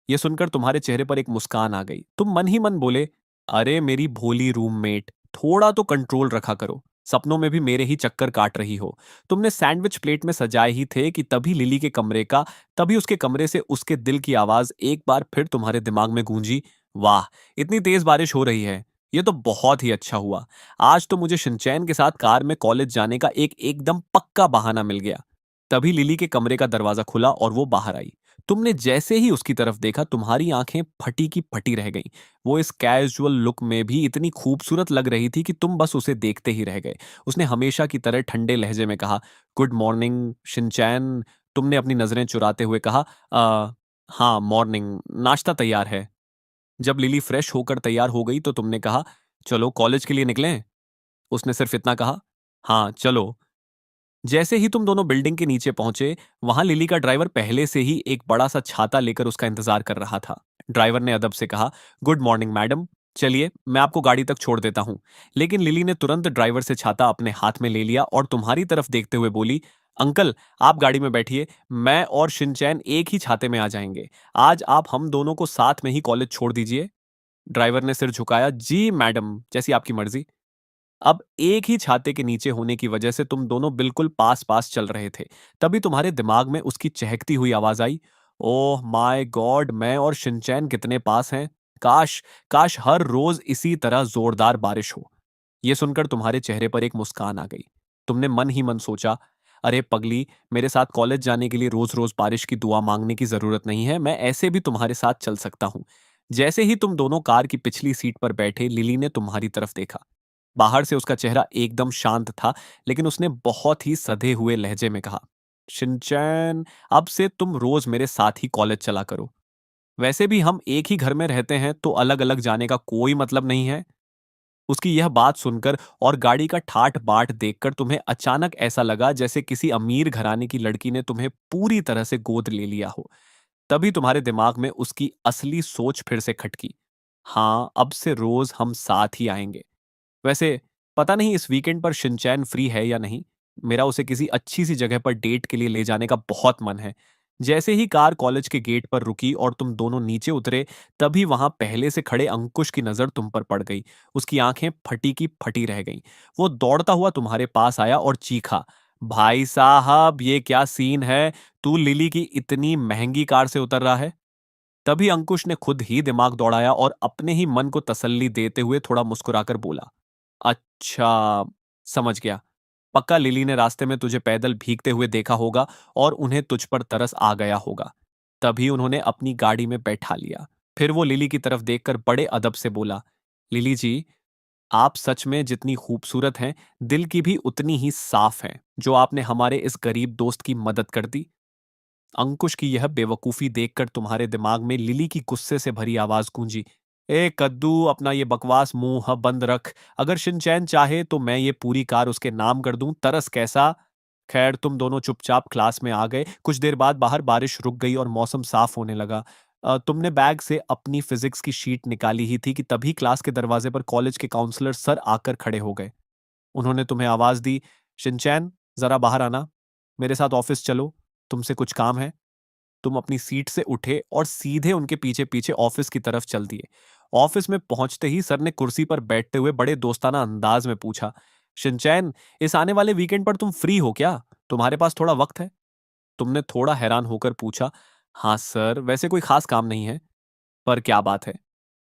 ये सुनकर तुम्हारे चेहरे पर एक मुस्कान आ गई। तुम मन ही मन बोले, अरे मेरी भोली रूममेट, थोड़ा तो कंट्रोल रखा करो। सपनों में भी मेरे ही चक्कर काट रही हो। तुमने सैंडविच प्लेट में सजाए ही थे कि तभी उसके कमरे से उसके दिल की आवाज एक बार फिर तुम्हारे दिमाग में गूंजी, वाह, इतनी तेज बारिश हो रही है। ये तो बहुत ही अच्छा हुआ। आज तो मुझे शिनचैन के साथ कार में कॉलेज जाने का एक एकदम पक्का बहाना मिल गया। तभी लिली के कमरे का दरवाजा खुला और वो बाहर आई। तुमने जैसे ही उसकी तरफ देखा, तुम्हारी आंखें फटी की फटी रह गईं। वो इस कैजुअल लुक में भी इतनी खूबसूरत लग रही थी कि तुम बस उसे देखते ही रह गए। उसने हमेशा की तरह ठंडे लहजे में कहा, गुड मॉर्निंग शिनचैन। तुमने अपनी नजरें चुराते हुए कहा, हाँ, मॉर्निंग, नाश्ता तैयार है। जब लिली फ्रेश होकर तैयार हो गई तो तुमने कहा, चलो कॉलेज के लिए निकलें? उसने सिर्फ इतना कहा, हाँ चलो। जैसे ही तुम दोनों बिल्डिंग के नीचे पहुंचे, वहां लिली का ड्राइवर पहले से ही एक बड़ा सा छाता लेकर उसका इंतजार कर रहा था। ड्राइवर ने अदब से कहा, गुड मॉर्निंग मैडम, चलिए मैं आपको गाड़ी तक छोड़ देता हूं। लेकिन लिली ने तुरंत ड्राइवर से छाता अपने हाथ में ले लिया और तुम्हारी तरफ देखते हुए बोली, अंकल, आप गाड़ी में बैठिए, मैं और शिनचैन एक ही छाते में आ जाएंगे। आज आप हम दोनों को साथ में ही कॉलेज छोड़ दीजिए। ड्राइवर ने सिर झुकाया, जी मैडम, जैसी आपकी मर्जी। अब एक ही छाते के नीचे होने की वजह से तुम दोनों बिल्कुल पास पास चल रहे थे। तभी तुम्हारे दिमाग में उसकी चहकती हुई आवाज आई, ओह माय गॉड, मैं और शिनचैन कितने पास हैं। काश, काश हर रोज इसी तरह जोरदार बारिश हो। यह सुनकर तुम्हारे चेहरे पर एक मुस्कान आ गई। तुमने मन ही मन सोचा, अरे पगली, मेरे साथ कॉलेज जाने के लिए रोज रोज बारिश की दुआ मांगने की जरूरत नहीं है, मैं ऐसे भी तुम्हारे साथ चल सकता हूं। जैसे ही तुम दोनों कार की पिछली सीट पर बैठे, लिली ने तुम्हारी तरफ देखा। बाहर से उसका चेहरा एकदम शांत था, लेकिन उसने बहुत ही सधे हुए लहजे में कहा, शिनचैन, अब से तुम रोज मेरे साथ ही कॉलेज चला करो। वैसे भी हम एक ही घर में रहते हैं तो अलग अलग जाने का कोई मतलब नहीं है। उसकी यह बात सुनकर और गाड़ी का ठाट बाट देखकर तुम्हें अचानक ऐसा लगा जैसे किसी अमीर घराने की लड़की ने तुम्हें पूरी तरह से गोद ले लिया हो। तभी तुम्हारे दिमाग में उसकी असली सोच फिर से खटकी। हाँ, अब से रोज हम साथ ही आएंगे। वैसे पता नहीं इस वीकेंड पर शिनचैन फ्री है या नहीं। मेरा उसे किसी अच्छी सी जगह पर डेट के लिए ले जाने का बहुत मन है। जैसे ही कार कॉलेज के गेट पर रुकी और तुम दोनों नीचे उतरे, तभी वहां पहले से खड़े अंकुश की नजर तुम पर पड़ गई। उसकी आंखें फटी की फटी रह गईं। वो दौड़ता हुआ तुम्हारे पास आया और चीखा, भाई साहब ये क्या सीन है? तू लिली की इतनी महंगी कार से उतर रहा है? तभी अंकुश ने खुद ही दिमाग दौड़ाया और अपने ही मन को तसल्ली देते हुए थोड़ा मुस्कुराकर बोला, अच्छा, समझ गया। पक्का लिली ने रास्ते में तुझे पैदल भीगते हुए देखा होगा और उन्हें तुझ पर तरस आ गया होगा। तभी उन्होंने अपनी गाड़ी में बैठा लिया। फिर वो लिली की तरफ देखकर बड़े अदब से बोला, लिली जी, आप सच में जितनी खूबसूरत हैं, दिल की भी उतनी ही साफ हैं, जो आपने हमारे इस गरीब दोस्त की मदद कर दी। अंकुश की यह बेवकूफी देखकर तुम्हारे दिमाग में लिली की गुस्से से भरी आवाज गूंजी, ए कद्दू, अपना ये बकवास मुंह बंद रख। अगर शिनचैन चाहे तो मैं ये पूरी कार उसके नाम कर दूं, तरस कैसा। खैर, तुम दोनों चुपचाप क्लास में आ गए। कुछ देर बाद बाहर बारिश रुक गई और मौसम साफ होने लगा। तुमने बैग से अपनी फिजिक्स की शीट निकाली ही थी कि तभी क्लास के दरवाजे पर कॉलेज के काउंसलर सर आकर खड़े हो गए। उन्होंने तुम्हें आवाज दी, शिनचैन, जरा बाहर आना, मेरे साथ ऑफिस चलो, तुमसे कुछ काम है। तुम अपनी सीट से उठे और सीधे उनके पीछे पीछे ऑफिस की तरफ चल दिए। ऑफिस में पहुंचते ही सर ने कुर्सी पर बैठते हुए बड़े दोस्ताना अंदाज में पूछा, शिनचैन, इस आने वाले वीकेंड पर तुम फ्री हो क्या? तुम्हारे पास थोड़ा वक्त है? तुमने थोड़ा हैरान होकर पूछा, हाँ सर, वैसे कोई खास काम नहीं है। पर क्या बात है?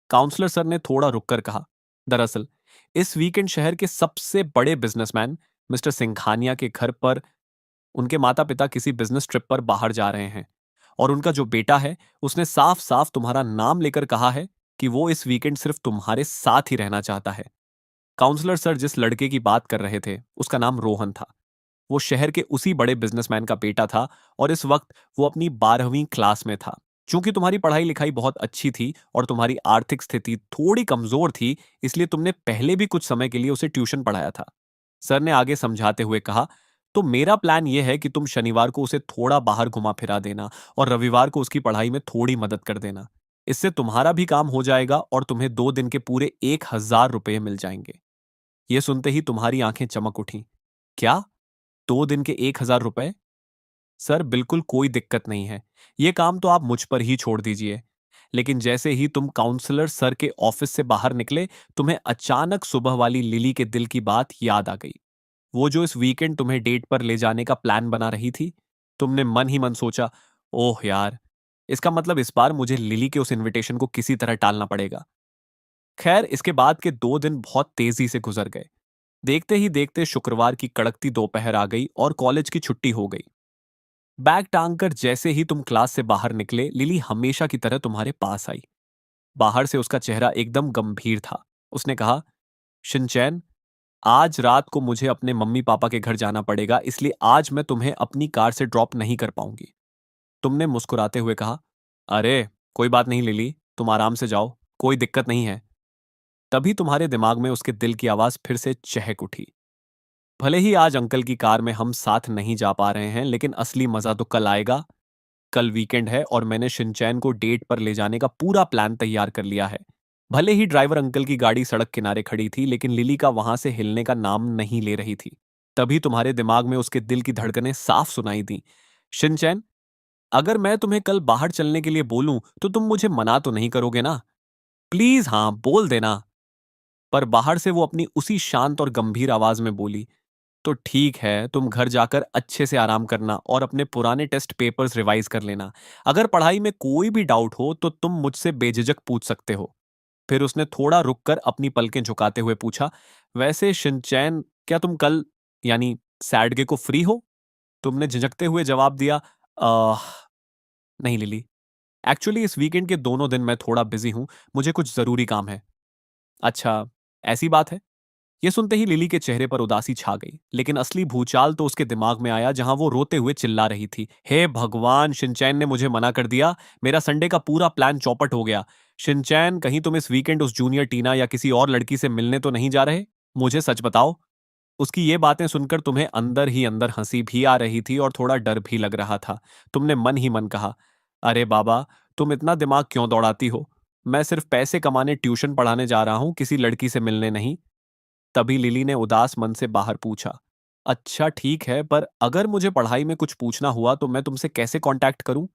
काउंसलर सर ने थोड़ा रुककर कहा, दरअसल इस वीकेंड शहर के सबसे बड़े बिजनेसमैन मिस्टर सिंघानिया के घर पर उनके माता पिता किसी बिजनेस ट्रिप पर बाहर जा रहे हैं, और उनका जो बेटा है उसने साफ साफ तुम्हारा नाम लेकर कहा है कि वो इस वीकेंड सिर्फ तुम्हारे साथ ही रहना चाहता है। काउंसलर सर जिस लड़के की बात कर रहे थे उसका नाम रोहन था। वो शहर के उसी बड़े बिजनेसमैन का बेटा था और इस वक्त वो अपनी 12वीं क्लास में था। चूंकि तुम्हारी पढ़ाई लिखाई बहुत अच्छी थी और तुम्हारी आर्थिक स्थिति थोड़ी कमजोर थी, इसलिए तुमने पहले भी कुछ समय के लिए उसे ट्यूशन पढ़ाया था। सर ने आगे समझाते हुए कहा, तो मेरा प्लान यह है कि तुम शनिवार को उसे थोड़ा बाहर घुमा फिरा देना और रविवार को उसकी पढ़ाई में थोड़ी मदद कर देना। इससे तुम्हारा भी काम हो जाएगा और तुम्हें 2 दिन के पूरे 1,000 रुपये मिल जाएंगे। यह सुनते ही तुम्हारी आंखें चमक उठी। क्या? 2 दिन के 1,000 रुपए? सर, बिल्कुल कोई दिक्कत नहीं है। ये काम तो आप मुझ पर ही छोड़ दीजिए। लेकिन जैसे ही तुम काउंसलर सर के ऑफिस से बाहर निकले, तुम्हें अचानक सुबह वाली लिली के दिल की बात याद आ गई। वो जो इस वीकेंड तुम्हें डेट पर ले जाने का प्लान बना रही थी। तुमने मन ही मन सोचा, ओह यार, इसका मतलब इस बार मुझे लिली के उस इनविटेशन को किसी तरह टालना पड़ेगा। खैर, इसके बाद के 2 दिन बहुत तेजी से गुजर गए। देखते ही देखते शुक्रवार की कड़कती दोपहर आ गई और कॉलेज की छुट्टी हो गई। बैग टांग कर जैसे ही तुम क्लास से बाहर निकले, लिली हमेशा की तरह तुम्हारे पास आई। बाहर से उसका चेहरा एकदम गंभीर था। उसने कहा, शिनचैन, आज रात को मुझे अपने मम्मी पापा के घर जाना पड़ेगा, इसलिए आज मैं तुम्हें अपनी कार से ड्रॉप नहीं कर पाऊंगी। तुमने मुस्कुराते हुए कहा, अरे कोई बात नहीं लिली, तुम आराम से जाओ, कोई दिक्कत नहीं है। तभी तुम्हारे दिमाग में उसके दिल की आवाज फिर से चहक उठी, भले ही आज अंकल की कार में हम साथ नहीं जा पा रहे हैं, लेकिन असली मजा तो कल आएगा। कल वीकेंड है और मैंने शिनचैन को डेट पर ले जाने का पूरा प्लान तैयार कर लिया है। भले ही ड्राइवर अंकल की गाड़ी सड़क किनारे खड़ी थी, लेकिन लिली का वहां से हिलने का नाम नहीं ले रही थी। तभी तुम्हारे दिमाग में उसके दिल की धड़कनें साफ सुनाई दी, शिनचैन, अगर मैं तुम्हें कल बाहर चलने के लिए बोलूं तो तुम मुझे मना तो नहीं करोगे ना? प्लीज हाँ बोल देना। पर बाहर से वो अपनी उसी शांत और गंभीर आवाज में बोली, तो ठीक है, तुम घर जाकर अच्छे से आराम करना और अपने पुराने टेस्ट पेपर्स रिवाइज कर लेना। अगर पढ़ाई में कोई भी डाउट हो तो तुम मुझसे बेझिझक पूछ सकते हो। फिर उसने थोड़ा रुककर अपनी पलकें झुकाते हुए पूछा, वैसे शिनचैन, क्या तुम कल, यानी सैटरडे को फ्री हो? तुमने झिझकते हुए जवाब दिया, "आह, नहीं लिली, एक्चुअली इस वीकेंड के दोनों दिन मैं थोड़ा बिजी हूं, मुझे कुछ जरूरी काम है। अच्छा, ऐसी बात है? ये सुनते ही लिली के चेहरे पर उदासी छा गई, लेकिन असली भूचाल तो उसके दिमाग में आया जहां वो रोते हुए चिल्ला रही थी। हे भगवान, शिनचैन ने मुझे मना कर दिया। मेरा संडे का पूरा प्लान चौपट हो गया। शिनचैन, कहीं तुम इस वीकेंड उस जूनियर टीना या किसी और लड़की से मिलने तो नहीं जा रहे? मुझे सच बताओ। उसकी ये बातें सुनकर तुम्हें अंदर ही अंदर हंसी भी आ रही थी और थोड़ा डर भी लग रहा था। तुमने मन ही मन कहा, अरे बाबा, तुम इतना दिमाग क्यों दौड़ाती हो? मैं सिर्फ पैसे कमाने ट्यूशन पढ़ाने जा रहा हूं, किसी लड़की से मिलने नहीं। तभी लिली ने उदास मन से बाहर पूछा, अच्छा ठीक है, पर अगर मुझे पढ़ाई में कुछ पूछना हुआ तो मैं तुमसे कैसे कांटेक्ट करूं?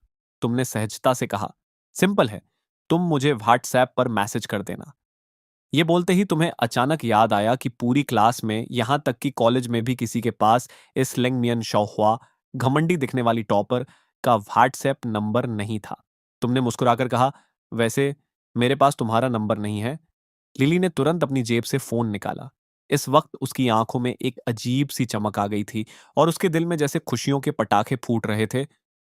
तुमने सहजता से कहा, सिंपल है, तुम मुझे व्हाट्सएप पर मैसेज कर देना। ये बोलते ही तुम्हें अचानक याद आया कि पूरी क्लास में, यहां तक कि कॉलेज में भी किसी के पास इस लिंगमियन शौहुआ, घमंडी दिखने वाली टॉपर का व्हाट्सएप नंबर नहीं था। तुमने मुस्कुराकर कहा, वैसे मेरे पास तुम्हारा नंबर नहीं है। लिली ने तुरंत अपनी जेब से फोन निकाला। इस वक्त उसकी आंखों में एक अजीब सी चमक आ गई थी और उसके दिल में जैसे खुशियों के पटाखे फूट रहे थे।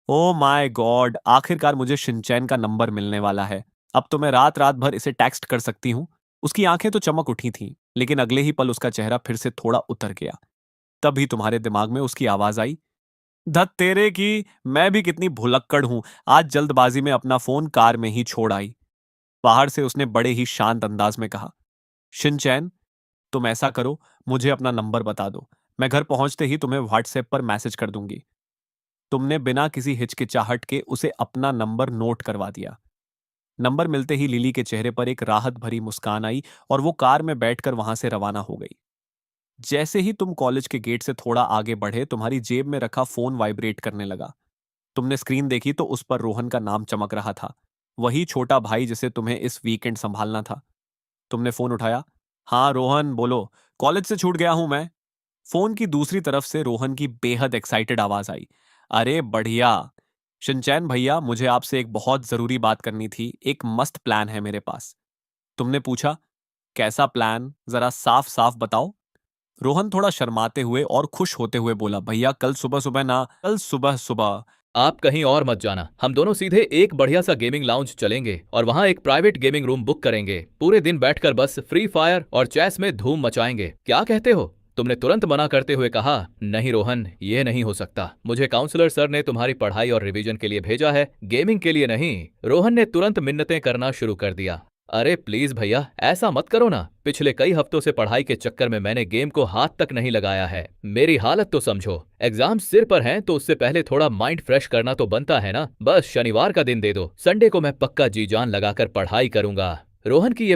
ओ माय गॉड, आखिरकार मुझे शिनचैन का नंबर मिलने वाला है। अब तो मैं रात रात भर इसे टेक्स्ट कर सकती हूँ। उसकी आंखें तो चमक उठी थीं, लेकिन अगले ही पल उसका चेहरा फिर से थोड़ा उतर गया। तभी तुम्हारे दिमाग में उसकी आवाज आई, धत तेरे की, मैं भी कितनी भुलक्कड़ हूं, आज जल्दबाजी में अपना फोन कार में ही छोड़ आई। बाहर से उसने बड़े ही शांत अंदाज में कहा, शिनचैन, तुम ऐसा करो, मुझे अपना नंबर बता दो। मैं घर पहुंचते ही तुम्हें व्हाट्सएप पर मैसेज कर दूंगी। तुमने बिना किसी हिचकिचाहट के उसे अपना नंबर नोट करवा दिया। नंबर मिलते ही लिली के चेहरे पर एक राहत भरी मुस्कान आई और वो कार में बैठकर वहां से रवाना हो गई। जैसे ही तुम कॉलेज के गेट से थोड़ा आगे बढ़े, तुम्हारी जेब में रखा फोन वाइब्रेट करने लगा। तुमने स्क्रीन देखी तो उस पर रोहन का नाम चमक रहा था, वही छोटा भाई जिसे तुम्हें इस वीकेंड संभालना था। तुमने फोन उठाया। हाँ रोहन, बोलो, कॉलेज से छूट गया हूं मैं। फोन की दूसरी तरफ से रोहन की बेहद एक्साइटेड आवाज आई, अरे बढ़िया शिनचैन भैया, मुझे आपसे एक बहुत जरूरी बात करनी थी, एक मस्त प्लान है मेरे पास। तुमने पूछा, कैसा प्लान, जरा साफ साफ बताओ। रोहन थोड़ा शर्माते हुए और खुश होते हुए बोला, भैया कल सुबह सुबह ना, कल सुबह सुबह। आप कहीं और मत जाना, हम दोनों सीधे एक बढ़िया सा गेमिंग लाउंज चलेंगे और वहाँ एक प्राइवेट गेमिंग रूम बुक करेंगे। पूरे दिन बैठकर बस फ्री फायर और चेस में धूम मचाएंगे। क्या कहते हो? तुमने तुरंत मना करते हुए कहा, नहीं रोहन, ये नहीं हो सकता। मुझे काउंसलर सर ने तुम्हारी पढ़ाई और रिवीजन के लिए भेजा है, गेमिंग के लिए नहीं। रोहन ने तुरंत मिन्नतें करना शुरू कर दिया। अरे प्लीज भैया, ऐसा मत करो ना। पिछले कई हफ्तों से पढ़ाई के चक्कर में मैंने गेम को हाथ तक नहीं लगाया है। मेरी हालत तो समझो। एग्जाम सिर पर हैं तो उससे पहले थोड़ा माइंड फ्रेश करना तो बनता है ना। बस शनिवार का दिन दे दो, संडे को मैं पक्का जी जान लगाकर पढ़ाई करूंगा। रोहन की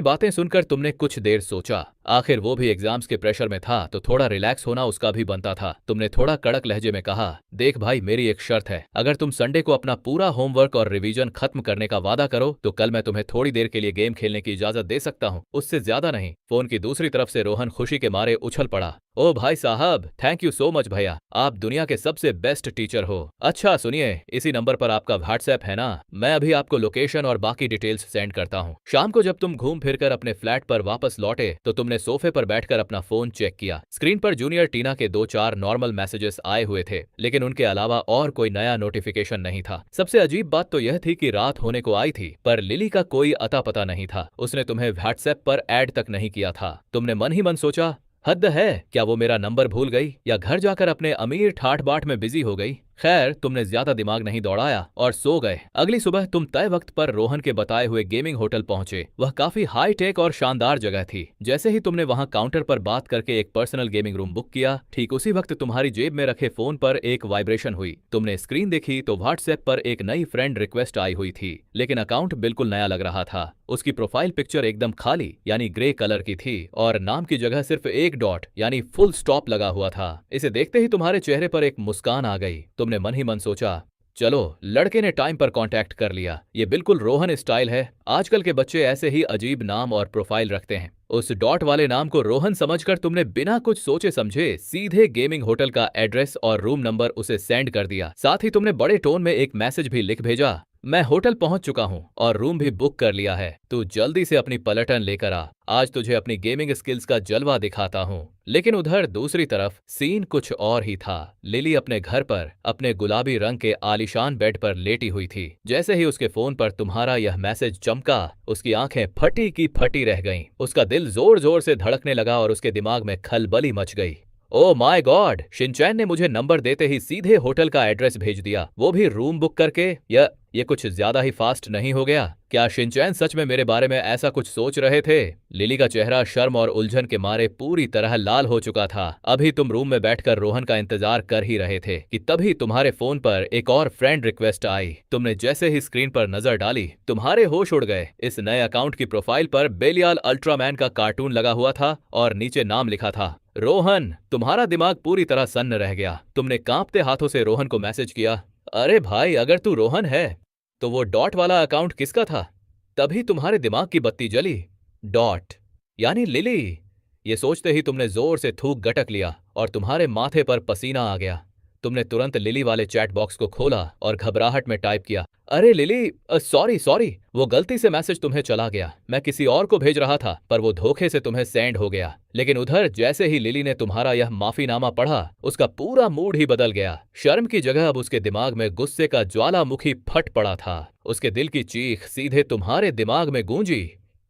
बातें सुनकर तुमने कुछ देर सोचा। आखिर वो भी एग्जाम्स के प्रेशर में था तो थोड़ा रिलैक्स होना उसका भी बनता था। तुमने थोड़ा कड़क लहजे में कहा, देख भाई, मेरी एक शर्त है। अगर तुम संडे को अपना पूरा होमवर्क और रिवीजन खत्म करने का वादा करो तो कल मैं तुम्हें थोड़ी देर के लिए गेम खेलने की इजाजत दे सकता हूँ, उससे ज्यादा नहीं। फोन की दूसरी तरफ से रोहन खुशी के मारे उछल पड़ा। ओ भाई साहब, थैंक यू सो मच भैया, आप दुनिया के सबसे बेस्ट टीचर हो। अच्छा सुनिए, इसी नंबर पर आपका व्हाट्सएप है ना? मैं अभी आपको लोकेशन और बाकी डिटेल्स सेंड करता हूँ। शाम को जब तुम घूम फिर कर अपने फ्लैट पर वापस लौटे तो तुमने सोफे पर बैठकर अपना फोन चेक किया। स्क्रीन पर जूनियर टीना के 2-4 नॉर्मल मैसेजेस आए हुए थे, लेकिन उनके अलावा और कोई नया नोटिफिकेशन नहीं था। सबसे अजीब बात तो यह थी कि रात होने को आई थी पर लिली का कोई अता पता नहीं था। उसने तुम्हें व्हाट्सएप पर ऐड तक नहीं किया था। तुमने मन ही मन सोचा, हद है, क्या वो मेरा नंबर भूल गई या घर जाकर अपने अमीर ठाठ बाट में बिजी हो गई? खैर, तुमने ज्यादा दिमाग नहीं दौड़ाया और सो गए। अगली सुबह तुम तय वक्त पर रोहन के बताए हुए गेमिंग होटल पहुंचे। वह काफी हाई टेक और शानदार जगह थी। जैसे ही तुमने वहां काउंटर पर बात करके एक पर्सनल गेमिंग रूम बुक किया, ठीक उसी वक्त तुम्हारी जेब में रखे फोन पर एक वाइब्रेशन हुई। तुमने स्क्रीन देखी तो व्हाट्सएप पर एक नई फ्रेंड रिक्वेस्ट आई हुई थी, लेकिन अकाउंट बिल्कुल नया लग रहा था। उसकी प्रोफाइल पिक्चर एकदम खाली यानी ग्रे कलर की थी और नाम की जगह सिर्फ एक डॉट यानी फुल स्टॉप लगा हुआ था। इसे देखते ही तुम्हारे चेहरे पर एक मुस्कान आ गई। तुमने मन ही मन सोचा, चलो, लड़के ने टाइम पर कांटेक्ट कर लिया। ये बिल्कुल रोहन स्टाइल है। आजकल के बच्चे ऐसे ही अजीब नाम और प्रोफाइल रखते हैं। उस डॉट वाले नाम को रोहन समझकर तुमने बिना कुछ सोचे समझे सीधे गेमिंग होटल का एड्रेस और रूम नंबर उसे सेंड कर दिया। साथ ही तुमने बड़े टोन में एक मैसेज भी लिख भेजा, मैं होटल पहुंच चुका हूं और रूम भी बुक कर लिया है। तू जल्दी से अपनी पलटन लेकर आ, आज तुझे अपनी गेमिंग स्किल्स का जलवा दिखाता हूं। लेकिन उधर दूसरी तरफ सीन कुछ और ही था। लिली अपने घर पर अपने गुलाबी रंग के आलीशान बेड पर लेटी हुई थी। जैसे ही उसके फोन पर तुम्हारा यह मैसेज चमका, उसकी आंखें फटी की फटी रह गईं। उसका दिल जोर जोर से धड़कने लगा और उसके दिमाग में खलबली मच गई। ओह माय गॉड, शिनचैन ने मुझे नंबर देते ही सीधे होटल का एड्रेस भेज दिया, वो भी रूम बुक करके। ये कुछ ज्यादा ही फास्ट नहीं हो गया? क्या शिनचैन सच में मेरे बारे में ऐसा कुछ सोच रहे थे? लिली का चेहरा शर्म और उलझन के मारे पूरी तरह लाल हो चुका था। अभी तुम रूम में बैठकर रोहन का इंतजार कर ही रहे थे कि तभी तुम्हारे फोन पर एक और फ्रेंड रिक्वेस्ट आई। तुमने जैसे ही स्क्रीन पर नजर डाली, तुम्हारे होश उड़ गए। इस नए अकाउंट की प्रोफाइल पर बेलियाल अल्ट्रामैन का कार्टून लगा हुआ था और नीचे नाम लिखा था रोहन। तुम्हारा दिमाग पूरी तरह सन्न रह गया। तुमने कांपते हाथों से रोहन को मैसेज किया, अरे भाई, अगर तू रोहन है तो वो डॉट वाला अकाउंट किसका था? तभी तुम्हारे दिमाग की बत्ती जली। डॉट यानी लिली। ये सोचते ही तुमने जोर से थूक गटक लिया और तुम्हारे माथे पर पसीना आ गया। तुमने तुरंत लिली वाले चैट बॉक्स को खोला और घबराहट में टाइप किया, अरे लिली, सॉरी सॉरी, वो गलती से मैसेज तुम्हें चला गया। मैं किसी और को भेज रहा था, पर वो धोखे से तुम्हें सेंड हो गया। लेकिन उधर जैसे ही लिली ने तुम्हारा यह माफीनामा पढ़ा, उसका पूरा मूड ही बदल गया। शर्म की जगह अब उसके दिमाग में गुस्से का ज्वालामुखी फट पड़ा था। उसके दिल की चीख सीधे तुम्हारे दिमाग में गूंजी,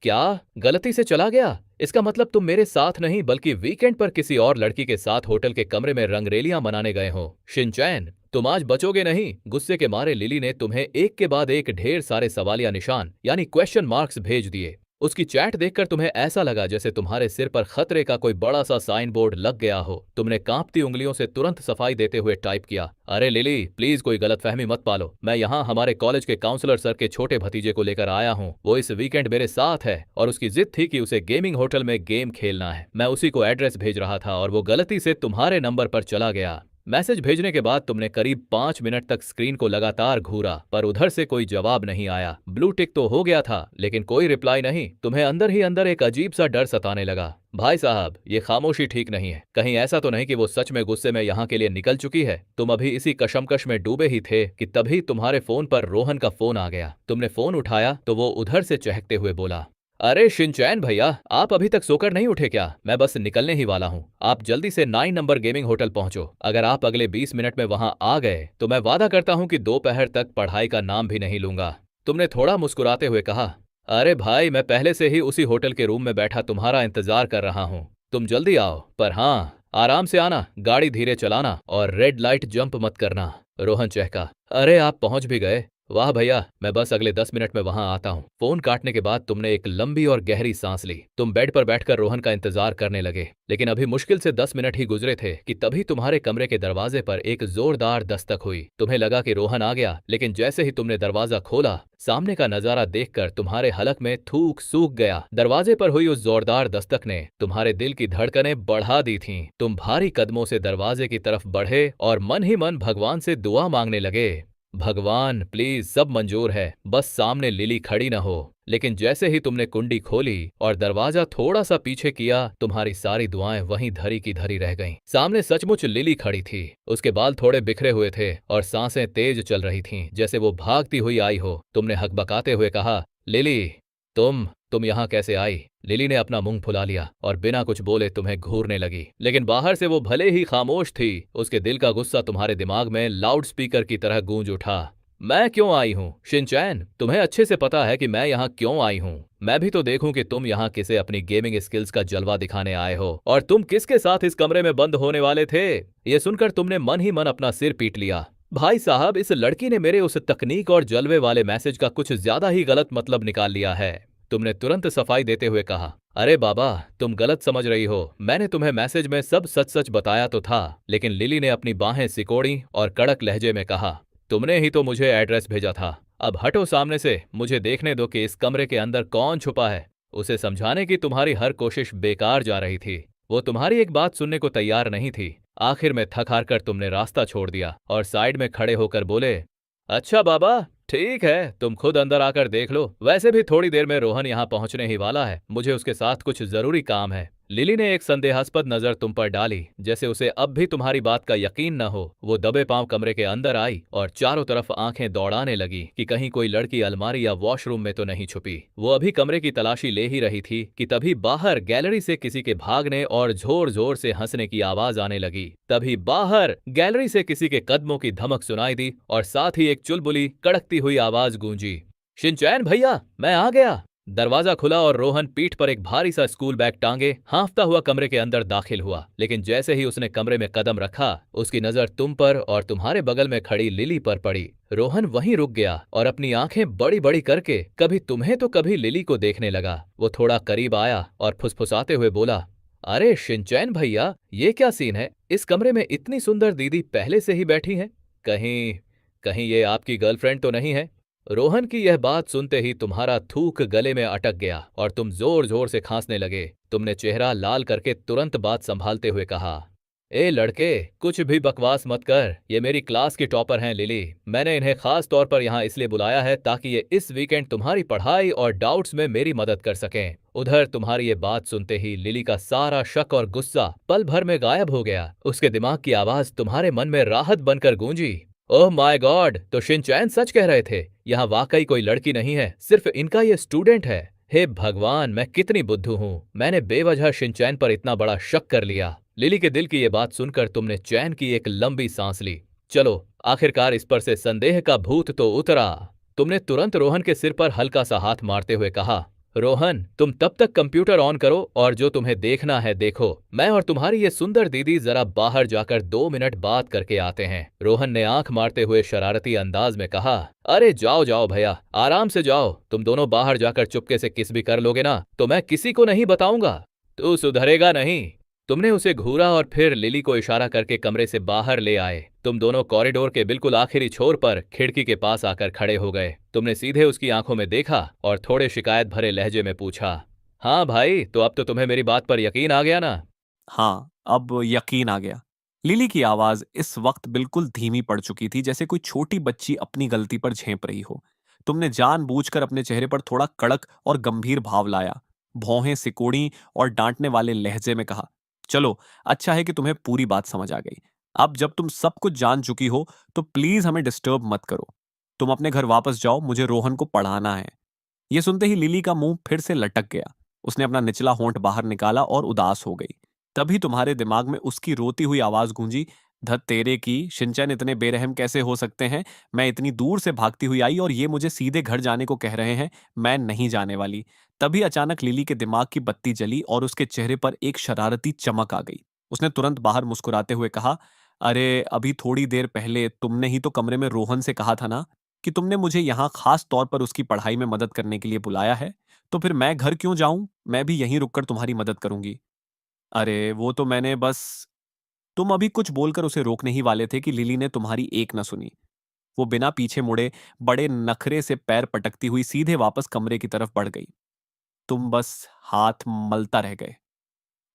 क्या गलती से चला गया? इसका मतलब तुम मेरे साथ नहीं बल्कि वीकेंड पर किसी और लड़की के साथ होटल के कमरे में रंगरेलियां मनाने गए हो। शिनचैन, तुम आज बचोगे नहीं। गुस्से के मारे लिली ने तुम्हें एक के बाद एक ढेर सारे सवालिया निशान यानी क्वेश्चन मार्क्स भेज दिए। उसकी चैट देखकर तुम्हें ऐसा लगा जैसे तुम्हारे सिर पर खतरे का कोई बड़ा सा साइन बोर्ड लग गया हो। तुमने कांपती उंगलियों से तुरंत सफाई देते हुए टाइप किया, अरे लिली, प्लीज कोई गलतफहमी मत पालो। मैं यहाँ हमारे कॉलेज के काउंसलर सर के छोटे भतीजे को लेकर आया हूँ। वो इस वीकेंड मेरे साथ है और उसकी जिद थी कि उसे गेमिंग होटल में गेम खेलना है। मैं उसी को एड्रेस भेज रहा था और वो गलती से तुम्हारे नंबर पर चला गया। मैसेज भेजने के बाद तुमने करीब 5 मिनट तक स्क्रीन को लगातार घूरा, पर उधर से कोई जवाब नहीं आया। ब्लू टिक तो हो गया था, लेकिन कोई रिप्लाई नहीं। तुम्हें अंदर ही अंदर एक अजीब सा डर सताने लगा। भाई साहब, ये खामोशी ठीक नहीं है। कहीं ऐसा तो नहीं कि वो सच में गुस्से में यहाँ के लिए निकल चुकी है? तुम अभी इसी कशमकश में डूबे ही थे कि तभी तुम्हारे फोन पर रोहन का फोन आ गया। तुमने फोन उठाया तो वो उधर से चहकते हुए बोला, अरे शिनचैन भैया, आप अभी तक सोकर नहीं उठे क्या? मैं बस निकलने ही वाला हूँ। आप जल्दी से 9 नंबर गेमिंग होटल पहुंचो। अगर आप अगले 20 मिनट में वहां आ गए तो मैं वादा करता हूँ कि दोपहर तक पढ़ाई का नाम भी नहीं लूंगा। तुमने थोड़ा मुस्कुराते हुए कहा, अरे भाई, मैं पहले से ही उसी होटल के रूम में बैठा तुम्हारा इंतजार कर रहा हूँ। तुम जल्दी आओ, पर हाँ, आराम से आना, गाड़ी धीरे चलाना और रेड लाइट जंप मत करना। रोहन चहका, अरे आप पहुंच भी गए? वाह भैया, मैं बस अगले 10 मिनट में वहां आता हूँ। फोन काटने के बाद तुमने एक लंबी और गहरी सांस ली। तुम बेड पर बैठकर रोहन का इंतजार करने लगे, लेकिन अभी मुश्किल से 10 मिनट ही गुजरे थे कि तभी तुम्हारे कमरे के दरवाजे पर एक जोरदार दस्तक हुई। तुम्हें लगा कि रोहन आ गया, लेकिन जैसे ही तुमने दरवाजा खोला, सामने का नजारा देखकर तुम्हारे हलक में थूक सूख गया। दरवाजे पर हुई उस जोरदार दस्तक ने तुम्हारे दिल की धड़कनें बढ़ा दी थीं। तुम भारी कदमों से दरवाजे की तरफ बढ़े और मन ही मन भगवान से दुआ मांगने लगे, भगवान प्लीज, सब मंजूर है, बस सामने लिली खड़ी न हो। लेकिन जैसे ही तुमने कुंडी खोली और दरवाजा थोड़ा सा पीछे किया, तुम्हारी सारी दुआएं वहीं धरी की धरी रह गईं। सामने सचमुच लिली खड़ी थी। उसके बाल थोड़े बिखरे हुए थे और सांसें तेज चल रही थीं, जैसे वो भागती हुई आई हो। तुमने हकबकाते हुए कहा, लिली, तुम यहाँ कैसे आई? लिली ने अपना मुंह फुला लिया और बिना कुछ बोले तुम्हें घूरने लगी, लेकिन बाहर से वो भले ही खामोश थी, उसके दिल का गुस्सा तुम्हारे दिमाग में लाउड स्पीकर की तरह गूंज उठा। मैं क्यों आई हूँ? शिनचैन, तुम्हें अच्छे से पता है कि मैं यहाँ क्यों आई हूँ। मैं भी तो देखूं कि तुम यहाँ किसे अपनी गेमिंग स्किल्स का जलवा दिखाने आए हो, और तुम किसके साथ इस कमरे में बंद होने वाले थे। ये सुनकर तुमने मन ही मन अपना सिर पीट लिया। भाई साहब, इस लड़की ने मेरे उस तकनीक और जलवे वाले मैसेज का कुछ ज्यादा ही गलत मतलब निकाल लिया है। तुमने तुरंत सफाई देते हुए कहा, अरे बाबा, तुम गलत समझ रही हो। मैंने तुम्हें मैसेज में सब सच सच बताया तो था। लेकिन लिली ने अपनी बाहें सिकोड़ी और कड़क लहजे में कहा, तुमने ही तो मुझे एड्रेस भेजा था। अब हटो सामने से, मुझे देखने दो कि इस कमरे के अंदर कौन छुपा है। उसे समझाने की तुम्हारी हर कोशिश बेकार जा रही थी। वो तुम्हारी एक बात सुनने को तैयार नहीं थी। आखिर में थक हार कर तुमने रास्ता छोड़ दिया और साइड में खड़े होकर बोले, अच्छा बाबा, ठीक है, तुम खुद अंदर आकर देख लो। वैसे भी थोड़ी देर में रोहन यहाँ पहुंचने ही वाला है। मुझे उसके साथ कुछ जरूरी काम है। लिली ने एक संदेहास्पद नजर तुम पर डाली, जैसे उसे अब भी तुम्हारी बात का यकीन न हो। वो दबे पांव कमरे के अंदर आई और चारों तरफ आंखें दौड़ाने लगी कि कहीं कोई लड़की अलमारी या वॉशरूम में तो नहीं छुपी। वो अभी कमरे की तलाशी ले ही रही थी कि तभी बाहर गैलरी से किसी के भागने और जोर जोर से हंसने की आवाज आने लगी। तभी बाहर गैलरी से किसी के कदमों की धमक सुनाई दी और साथ ही एक चुलबुली कड़कती हुई आवाज गूंजी, शिनचैन भैया, मैं आ गया। दरवाजा खुला और रोहन पीठ पर एक भारी सा स्कूल बैग टांगे हांफता हुआ कमरे के अंदर दाखिल हुआ। लेकिन जैसे ही उसने कमरे में कदम रखा, उसकी नजर तुम पर और तुम्हारे बगल में खड़ी लिली पर पड़ी। रोहन वहीं रुक गया और अपनी आंखें बड़ी बड़ी करके कभी तुम्हें तो कभी लिली को देखने लगा। वो थोड़ा करीब आया और फुसफुसाते हुए बोला, अरे शिनचैन भैया, ये क्या सीन है? इस कमरे में इतनी सुंदर दीदी पहले से ही बैठी हैं। कहीं कहीं ये आपकी गर्लफ्रेंड तो नहीं है? रोहन की यह बात सुनते ही तुम्हारा थूक गले में अटक गया और तुम जोर जोर से खांसने लगे। तुमने चेहरा लाल करके तुरंत बात संभालते हुए कहा, ए लड़के, कुछ भी बकवास मत कर। ये मेरी क्लास की टॉपर हैं लिली। मैंने इन्हें खास तौर पर यहाँ इसलिए बुलाया है ताकि ये इस वीकेंड तुम्हारी पढ़ाई और डाउट्स में मेरी मदद कर सकें। उधर तुम्हारी ये बात सुनते ही लिली का सारा शक और गुस्सा पल भर में गायब हो गया। उसके दिमाग की आवाज तुम्हारे मन में राहत बनकर गूंजी, ओह माय गॉड, तो शिनचैन सच कह रहे थे। यहाँ वाकई कोई लड़की नहीं है, सिर्फ इनका ये स्टूडेंट है। हे भगवान, मैं कितनी बुद्धू हूँ। मैंने बेवजह शिनचैन पर इतना बड़ा शक कर लिया। लिली के दिल की ये बात सुनकर तुमने चैन की एक लंबी सांस ली। चलो, आखिरकार इस पर से संदेह का भूत तो उतरा। तुमने तुरंत रोहन के सिर पर हल्का सा हाथ मारते हुए कहा, रोहन, तुम तब तक कंप्यूटर ऑन करो और जो तुम्हें देखना है देखो। मैं और तुम्हारी ये सुंदर दीदी जरा बाहर जाकर 2 मिनट बात करके आते हैं। रोहन ने आंख मारते हुए शरारती अंदाज में कहा, अरे जाओ जाओ भैया, आराम से जाओ। तुम दोनों बाहर जाकर चुपके से किस भी कर लोगे ना तो मैं किसी को नहीं बताऊंगा। तू सुधरेगा नहीं। तुमने उसे घूरा और फिर लिली को इशारा करके कमरे से बाहर ले आए। तुम दोनों कॉरिडोर के बिल्कुल आखिरी छोर पर खिड़की के पास आकर खड़े हो गए। तुमने सीधे उसकी आंखों में देखा और थोड़े शिकायत भरे लहजे में पूछा, हाँ भाई, तो अब तो तुम्हें मेरी बात पर यकीन आ गया ना? हाँ, अब यकीन आ गया। लिली की आवाज इस वक्त बिल्कुल धीमी पड़ चुकी थी, जैसे कोई छोटी बच्ची अपनी गलती पर झेंप रही हो। तुमने जानबूझकर अपने चेहरे पर थोड़ा कड़क और गंभीर भाव लाया, भौहें सिकोड़ी और डांटने वाले लहजे में कहा, चलो, अच्छा है कि तुम्हें पूरी बात समझ आ गई। अब जब तुम सब कुछ जान चुकी हो तो प्लीज हमें डिस्टर्ब मत करो। तुम अपने घर वापस जाओ, मुझे रोहन को पढ़ाना है। ये सुनते ही लिली का मुंह फिर से लटक गया। उसने अपना निचला होंठ बाहर निकाला और उदास हो गई। तभी तुम्हारे दिमाग में उसकी रोती हुई आवाज गूंजी, धत तेरे की, शिनचैन इतने बेरहम कैसे हो सकते हैं? मैं इतनी दूर से भागती हुई आई और ये मुझे सीधे घर जाने को कह रहे हैं। मैं नहीं जाने वाली। तभी अचानक लिली के दिमाग की बत्ती जली और उसके चेहरे पर एक शरारती चमक आ गई। उसने तुरंत बाहर मुस्कुराते हुए कहा, अरे अभी थोड़ी देर पहले तुमने ही तो कमरे में रोहन से कहा था ना कि तुमने मुझे यहाँ खास तौर पर उसकी पढ़ाई में मदद करने के लिए बुलाया है। तो फिर मैं घर क्यों जाऊं? मैं भी यहीं रुककर तुम्हारी मदद करूंगी। अरे वो तो मैंने बस। तुम अभी कुछ बोलकर उसे रोकने ही वाले थे कि लिली ने तुम्हारी एक न सुनी। वो बिना पीछे मुड़े बड़े नखरे से पैर पटकती हुई सीधे वापस कमरे की तरफ बढ़ गई। तुम बस हाथ मलता रह गए।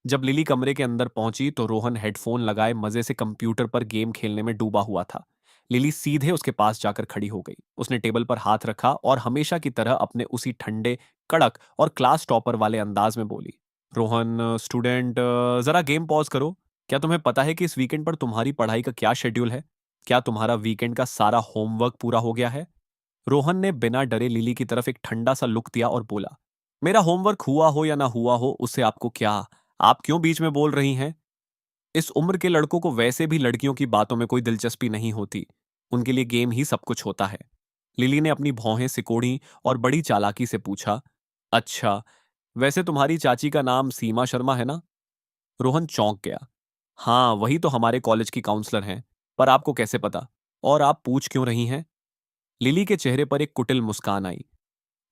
जब लिली कमरे के अंदर पहुंची तो रोहन हेडफोन लगाए मजे से कंप्यूटर पर गेम खेलने में डूबा हुआ था। लिली सीधे उसके पास जाकर खड़ी हो गई। उसने टेबल पर हाथ रखा और हमेशा की तरह अपने उसी ठंडे, कड़क और क्लास टॉपर वाले अंदाज में बोली, रोहन स्टूडेंट, जरा गेम पॉज करो। क्या तुम्हें पता है कि इस वीकेंड पर तुम्हारी पढ़ाई का क्या शेड्यूल है? क्या तुम्हारा वीकेंड का सारा होमवर्क पूरा हो गया है? रोहन ने बिना डरे लिली की तरफ एक ठंडा सा लुक दिया और बोला, मेरा होमवर्क हुआ हो या ना हुआ हो उससे आपको क्या? आप क्यों बीच में बोल रही हैं? इस उम्र के लड़कों को वैसे भी लड़कियों की बातों में कोई दिलचस्पी नहीं होती। उनके लिए गेम ही सब कुछ होता है। लिली ने अपनी भौहें सिकोड़ी और बड़ी चालाकी से पूछा, अच्छा, वैसे तुम्हारी चाची का नाम सीमा शर्मा है ना? रोहन चौंक गया। हाँ, वही तो हमारे कॉलेज की काउंसलर हैं। पर आपको कैसे पता? और आप पूछ क्यों रही हैं? लिली के चेहरे पर एक कुटिल मुस्कान आई।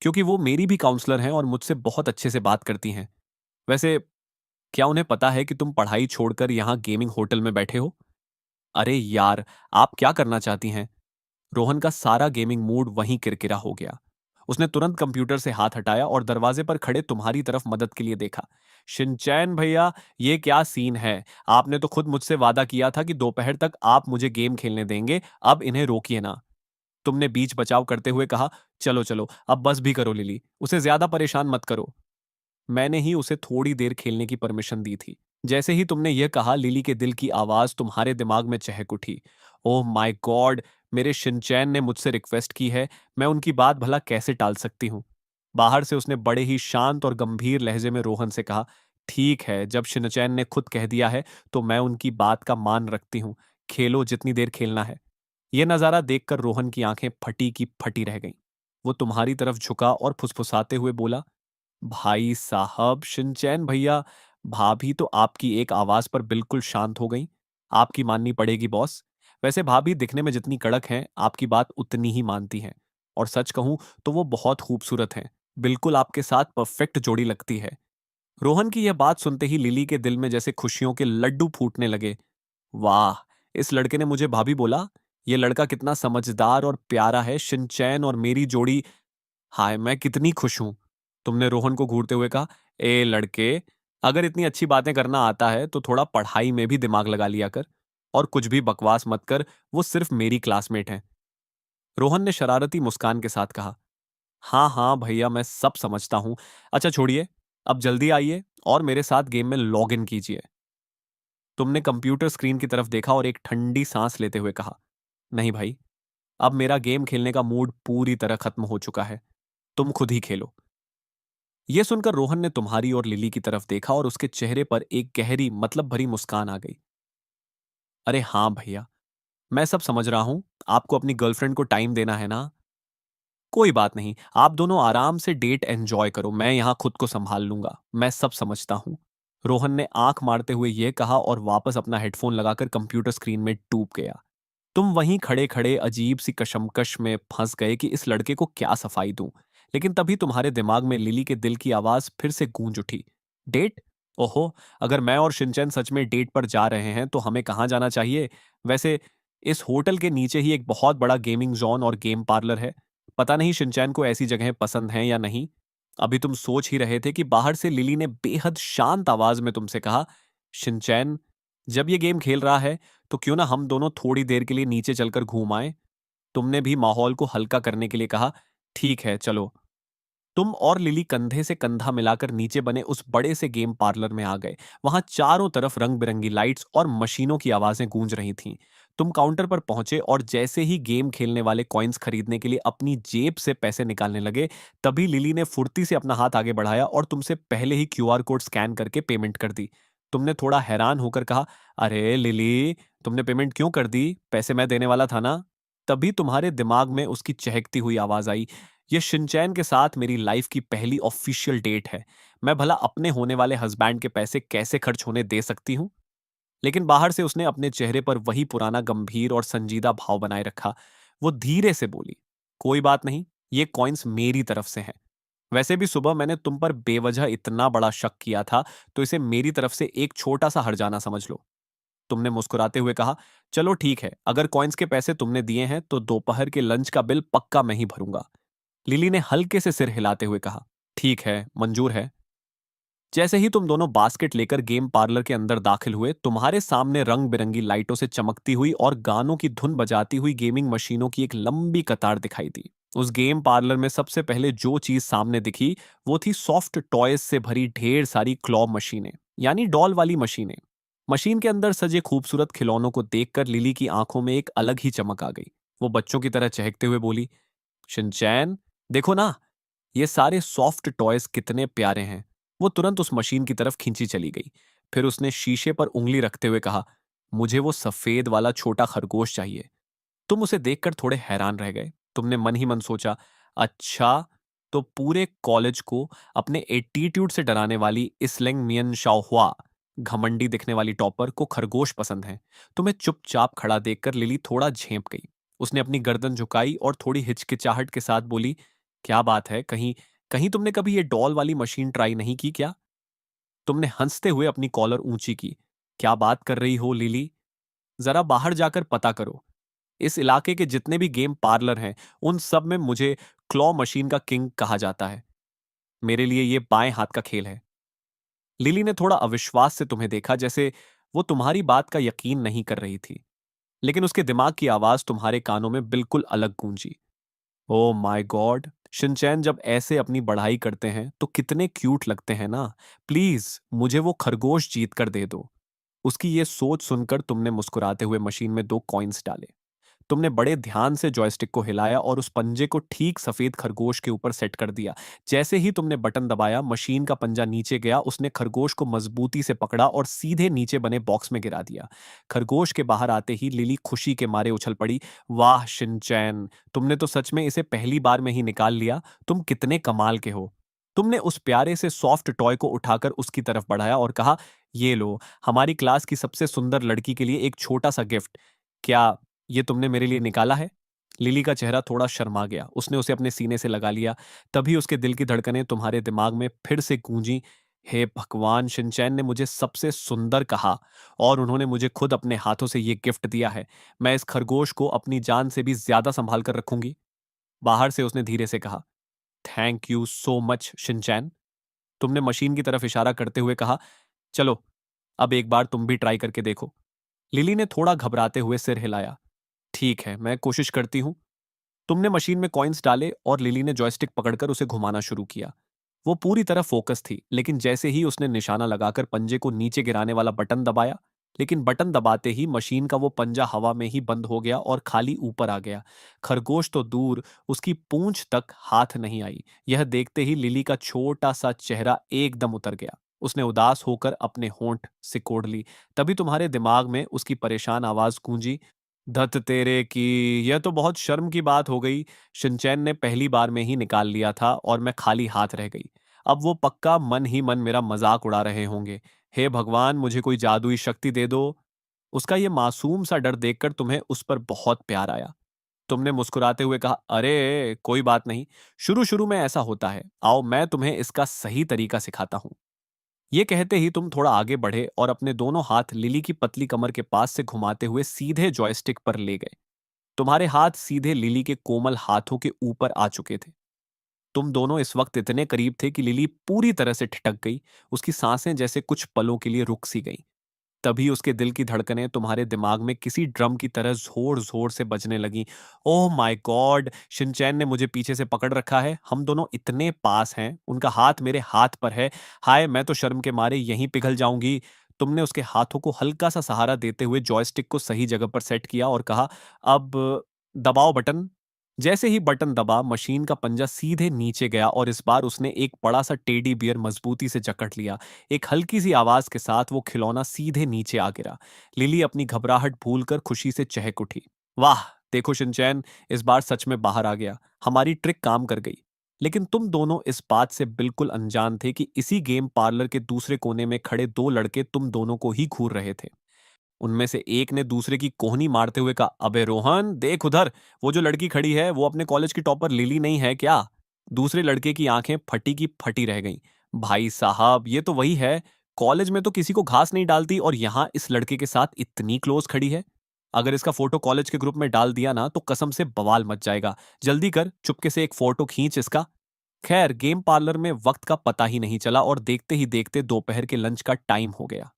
क्योंकि वो मेरी भी काउंसलर हैं और मुझसे बहुत अच्छे से बात करती हैं। वैसे क्या उन्हें पता है कि तुम पढ़ाई छोड़कर यहाँ गेमिंग होटल में बैठे हो? अरे यार, आप क्या करना चाहती हैं? रोहन का सारा गेमिंग मूड वहीं किरकिरा हो गया। उसने तुरंत कंप्यूटर से हाथ हटाया और दरवाजे पर खड़े तुम्हारी तरफ मदद के लिए देखा। शिनचैन भैया, ये क्या सीन है? आपने तो खुद मुझसे वादा किया था कि दोपहर तक आप मुझे गेम खेलने देंगे। अब इन्हें रोकिए ना। तुमने बीच बचाव करते हुए कहा, चलो चलो, अब बस भी करो लिली, उसे ज्यादा परेशान मत करो। मैंने ही उसे थोड़ी देर खेलने की परमिशन दी थी। जैसे ही तुमने यह कहा, लिली के दिल की आवाज तुम्हारे दिमाग में चहक उठी। ओह माय गॉड, मेरे शिनचैन ने मुझसे रिक्वेस्ट की है, मैं उनकी बात भला कैसे टाल सकती हूँ। बाहर से उसने बड़े ही शांत और गंभीर लहजे में रोहन से कहा, ठीक है, जब शिनचैन ने खुद कह दिया है तो मैं उनकी बात का मान रखती हूँ। खेलो जितनी देर खेलना है। यह नजारा देखकर रोहन की आंखें फटी की फटी रह गईं। वो तुम्हारी तरफ झुका और फुसफुसाते हुए बोला, भाई साहब, शिनचैन भैया, भाभी तो आपकी एक आवाज पर बिल्कुल शांत हो गई। आपकी माननी पड़ेगी बॉस। वैसे भाभी दिखने में जितनी कड़क हैं, आपकी बात उतनी ही मानती हैं। और सच कहूं तो वो बहुत खूबसूरत हैं। बिल्कुल आपके साथ परफेक्ट जोड़ी लगती है। रोहन की यह बात सुनते ही लिली के दिल में जैसे खुशियों के लड्डू फूटने लगे। वाह, इस लड़के ने मुझे भाभी बोला। यह लड़का कितना समझदार और प्यारा है। शिनचैन और मेरी जोड़ी, हाय मैं कितनी खुश हूं। तुमने रोहन को घूरते हुए कहा, ए लड़के, अगर इतनी अच्छी बातें करना आता है तो थोड़ा पढ़ाई में भी दिमाग लगा लिया कर। और कुछ भी बकवास मत कर, वो सिर्फ मेरी क्लासमेट हैं। रोहन ने शरारती मुस्कान के साथ कहा, हाँ हाँ भैया, मैं सब समझता हूं। अच्छा छोड़िए, अब जल्दी आइए और मेरे साथ गेम में लॉग इन कीजिए। तुमने कंप्यूटर स्क्रीन की तरफ देखा और एक ठंडी सांस लेते हुए कहा, नहीं भाई, अब मेरा गेम खेलने का मूड पूरी तरह खत्म हो चुका है। तुम खुद ही खेलो। यह सुनकर रोहन ने तुम्हारी और लिली की तरफ देखा और उसके चेहरे पर एक गहरी मतलब भरी मुस्कान आ गई। अरे हाँ भैया, मैं सब समझ रहा हूं। आपको अपनी गर्लफ्रेंड को टाइम देना है ना। कोई बात नहीं, आप दोनों आराम से डेट एंजॉय करो, मैं यहां खुद को संभाल लूंगा, मैं सब समझता हूं। रोहन ने आंख मारते हुए यह कहा और वापस अपना हेडफोन लगाकर कंप्यूटर स्क्रीन में डूब गया। तुम वहीं खड़े खड़े अजीब सी कशमकश में फंस गए कि इस लड़के को क्या सफाई दूं। लेकिन तभी तुम्हारे दिमाग में लिली के दिल की आवाज फिर से गूंज उठी। डेट? ओहो, अगर मैं और शिनचैन सच में डेट पर जा रहे हैं तो हमें कहाँ जाना चाहिए? वैसे इस होटल के नीचे ही एक बहुत बड़ा गेमिंग जोन और गेम पार्लर है। पता नहीं शिनचैन को ऐसी जगहें पसंद हैं या नहीं। अभी तुम सोच ही रहे थे कि बाहर से लिली ने बेहद शांत आवाज में तुमसे कहा, शिनचैन, जब ये गेम खेल रहा है तो क्यों ना हम दोनों थोड़ी देर के लिए नीचे चलकर घूम आए। तुमने भी माहौल को हल्का करने के लिए कहा, ठीक है चलो। तुम और लिली कंधे से कंधा मिलाकर नीचे बने उस बड़े से गेम पार्लर में आ गए। वहां चारों तरफ रंग बिरंगी लाइट्स और मशीनों की आवाजें गूंज रही थीं। तुम काउंटर पर पहुंचे और जैसे ही गेम खेलने वाले कॉइन्स खरीदने के लिए अपनी जेब से पैसे निकालने लगे, तभी लिली ने फुर्ती से अपना हाथ आगे बढ़ाया और तुमसे पहले ही क्यूआर कोड स्कैन करके पेमेंट कर दी। तुमने थोड़ा हैरान होकर कहा, अरे लिली, तुमने पेमेंट क्यों कर दी? पैसे मैं देने वाला था ना। तभी तुम्हारे दिमाग में उसकी चहकती हुई आवाज आई, ये शिनचैन के साथ मेरी लाइफ की पहली ऑफिशियल डेट है। मैं भला अपने होने वाले हस्बैंड के पैसे कैसे खर्च होने दे सकती हूँ? लेकिन बाहर से उसने अपने चेहरे पर वही पुराना गंभीर और संजीदा भाव बनाए रखा। वो धीरे से बोली, कोई बात नहीं, ये कॉइन्स मेरी तरफ से हैं। वैसे भी सुबह मैंने तुम पर बेवजह इतना बड़ा शक किया था, तो इसे मेरी तरफ से एक छोटा सा हर्जाना समझ लो। तुमने मुस्कुराते हुए कहा, चलो ठीक है, अगर कॉइन्स के पैसे तुमने दिए हैं तो दोपहर के लंच का बिल पक्का मैं ही भरूंगा। लिली ने हल्के से सिर हिलाते हुए कहा, ठीक है, मंजूर है। जैसे ही तुम दोनों बास्केट लेकर गेम पार्लर के अंदर दाखिल हुए, तुम्हारे सामने रंग बिरंगी लाइटों से चमकती हुई और गानों की धुन बजाती हुई गेमिंग मशीनों की एक लंबी कतार दिखाई दी। उस गेम पार्लर में सबसे पहले जो चीज सामने दिखी, वो थी सॉफ्ट टॉयज से भरी ढेर सारी क्लॉ मशीनें, यानी डॉल वाली मशीनें। मशीन के अंदर सजे खूबसूरत खिलौनों को देखकर लिली की आंखों में एक अलग ही चमक आ गई। वो बच्चों की तरह चहकते हुए बोली, शिनचैन, देखो ना, ये सारे सॉफ्ट टॉयज कितने प्यारे हैं। वो तुरंत उस मशीन की तरफ खींची चली गई। फिर उसने शीशे पर उंगली रखते हुए कहा, मुझे वो सफेद वाला छोटा खरगोश चाहिए। तुम उसे देखकर थोड़े हैरान रह गए। तुमने मन ही मन सोचा, अच्छा, तो पूरे कॉलेज को अपने एटीट्यूड से डराने वाली इसलेंग मियन शाओहुआ, घमंडी दिखने वाली टॉपर को खरगोश पसंद है। तुम्हें चुपचाप खड़ा देखकर लिली थोड़ा झेंप गई। उसने अपनी गर्दन झुकाई और थोड़ी हिचकिचाहट के साथ बोली, क्या बात है, कहीं कहीं तुमने कभी ये डॉल वाली मशीन ट्राई नहीं की क्या? तुमने हंसते हुए अपनी कॉलर ऊंची की। क्या बात कर रही हो लिली? जरा बाहर जाकर पता करो। इस इलाके के जितने भी गेम पार्लर हैं, उन सब में मुझे क्लॉ मशीन का किंग कहा जाता है। मेरे लिए ये बाएं हाथ का खेल है। लिली ने थोड़ा अविश्वास से तुम्हें देखा, जैसे वो तुम्हारी बात का यकीन नहीं कर रही थी। लेकिन उसके दिमाग की आवाज तुम्हारे कानों में बिल्कुल अलग गूंजी। ओ माय गॉड, शिनचैन जब ऐसे अपनी बढ़ाई करते हैं तो कितने क्यूट लगते हैं ना। प्लीज मुझे वो खरगोश जीत कर दे दो। उसकी ये सोच सुनकर तुमने मुस्कुराते हुए मशीन में 2 कॉइन्स डाले। तुमने बड़े ध्यान से जॉयस्टिक को हिलाया और उस पंजे को ठीक सफेद खरगोश के ऊपर सेट कर दिया। जैसे ही तुमने बटन दबाया, मशीन का पंजा नीचे गया, उसने खरगोश को मजबूती से पकड़ा और सीधे नीचे बने बॉक्स में गिरा दिया। खरगोश के बाहर आते ही लिली खुशी के मारे उछल पड़ी। वाह शिनचैन, तुमने तो सच में इसे पहली बार में ही निकाल लिया। तुम कितने कमाल के हो। तुमने उस प्यारे से सॉफ्ट टॉय को उठाकर उसकी तरफ बढ़ाया और कहा, ये लो, हमारी क्लास की सबसे सुंदर लड़की के लिए एक छोटा सा गिफ्ट। क्या ये तुमने मेरे लिए निकाला है? लिली का चेहरा थोड़ा शर्मा गया। उसने उसे अपने सीने से लगा लिया। तभी उसके दिल की धड़कनें तुम्हारे दिमाग में फिर से गूंजी। हे भगवान, शिनचैन ने मुझे सबसे सुंदर कहा और उन्होंने मुझे खुद अपने हाथों से ये गिफ्ट दिया है। मैं इस खरगोश को अपनी जान से भी ज्यादा संभाल कर रखूंगी। बाहर से उसने धीरे से कहा, thank you so much Shinchan. तुमने मशीन की तरफ इशारा करते हुए कहा, चलो अब एक बार तुम भी ट्राई करके देखो। लिली ने थोड़ा घबराते हुए सिर हिलाया। ठीक है, मैं कोशिश करती हूँ। तुमने मशीन में कॉइन्स डाले और लिली ने जॉयस्टिक पकड़कर उसे घुमाना शुरू किया। वो पूरी तरह फोकस थी, लेकिन जैसे ही उसने निशाना लगाकर पंजे को नीचे गिराने वाला बटन दबाया, लेकिन बटन दबाते ही मशीन का वो पंजा हवा में ही बंद हो गया और खाली ऊपर आ गया। खरगोश तो दूर, उसकी पूंछ तक हाथ नहीं आई। यह देखते ही लिली का छोटा सा चेहरा एकदम उतर गया। उसने उदास होकर अपने होंठ सिकोड़ ली। तभी तुम्हारे दिमाग में उसकी परेशान आवाज गूंजी, धत तेरे की, यह तो बहुत शर्म की बात हो गई। शिनचैन ने पहली बार में ही निकाल लिया था और मैं खाली हाथ रह गई। अब वो पक्का मन ही मन मेरा मजाक उड़ा रहे होंगे। हे भगवान, मुझे कोई जादुई शक्ति दे दो। उसका ये मासूम सा डर देखकर तुम्हें उस पर बहुत प्यार आया। तुमने मुस्कुराते हुए कहा, अरे कोई बात नहीं, शुरू शुरू में ऐसा होता है। आओ मैं तुम्हें इसका सही तरीका सिखाता हूँ। ये कहते ही तुम थोड़ा आगे बढ़े और अपने दोनों हाथ लिली की पतली कमर के पास से घुमाते हुए सीधे जॉयस्टिक पर ले गए। तुम्हारे हाथ सीधे लिली के कोमल हाथों के ऊपर आ चुके थे। तुम दोनों इस वक्त इतने करीब थे कि लिली पूरी तरह से ठिठक गई। उसकी सांसें जैसे कुछ पलों के लिए रुक सी गईं। तभी उसके दिल की धड़कनें तुम्हारे दिमाग में किसी ड्रम की तरह जोर जोर से बजने लगीं। ओह माय गॉड, शिनचैन ने मुझे पीछे से पकड़ रखा है। हम दोनों इतने पास हैं, उनका हाथ मेरे हाथ पर है। हाय, मैं तो शर्म के मारे यहीं पिघल जाऊंगी। तुमने उसके हाथों को हल्का सा सहारा देते हुए जॉयस्टिक को सही जगह पर सेट किया और कहा, अब दबाओ बटन। जैसे ही बटन दबा, मशीन का पंजा सीधे नीचे गया और इस बार उसने एक बड़ा सा टेडी बियर मजबूती से जकड़ लिया। एक हल्की सी आवाज के साथ वो खिलौना सीधे नीचे आ गिरा। लिली अपनी घबराहट भूलकर खुशी से चहक उठी। वाह, देखो शिनचैन, इस बार सच में बाहर आ गया। हमारी ट्रिक काम कर गई। लेकिन तुम दोनों इस बात से बिल्कुल अनजान थे कि इसी गेम पार्लर के दूसरे कोने में खड़े 2 लड़के तुम दोनों को ही घूर रहे थे। उनमें से एक ने दूसरे की कोहनी मारते हुए कहा, अबे रोहन, देख उधर, वो जो लड़की खड़ी है वो अपने कॉलेज की टॉपर लिली नहीं है क्या? दूसरे लड़के की आंखें फटी की फटी रह गईं। भाई साहब, ये तो वही है। कॉलेज में तो किसी को घास नहीं डालती और यहाँ इस लड़के के साथ इतनी क्लोज खड़ी है। अगर इसका फोटो कॉलेज के ग्रुप में डाल दिया ना तो कसम से बवाल मच जाएगा। जल्दी कर, चुपके से एक फोटो खींच इसका। खैर, गेम पार्लर में वक्त का पता ही नहीं चला और देखते ही देखते दोपहर के लंच का टाइम हो गया।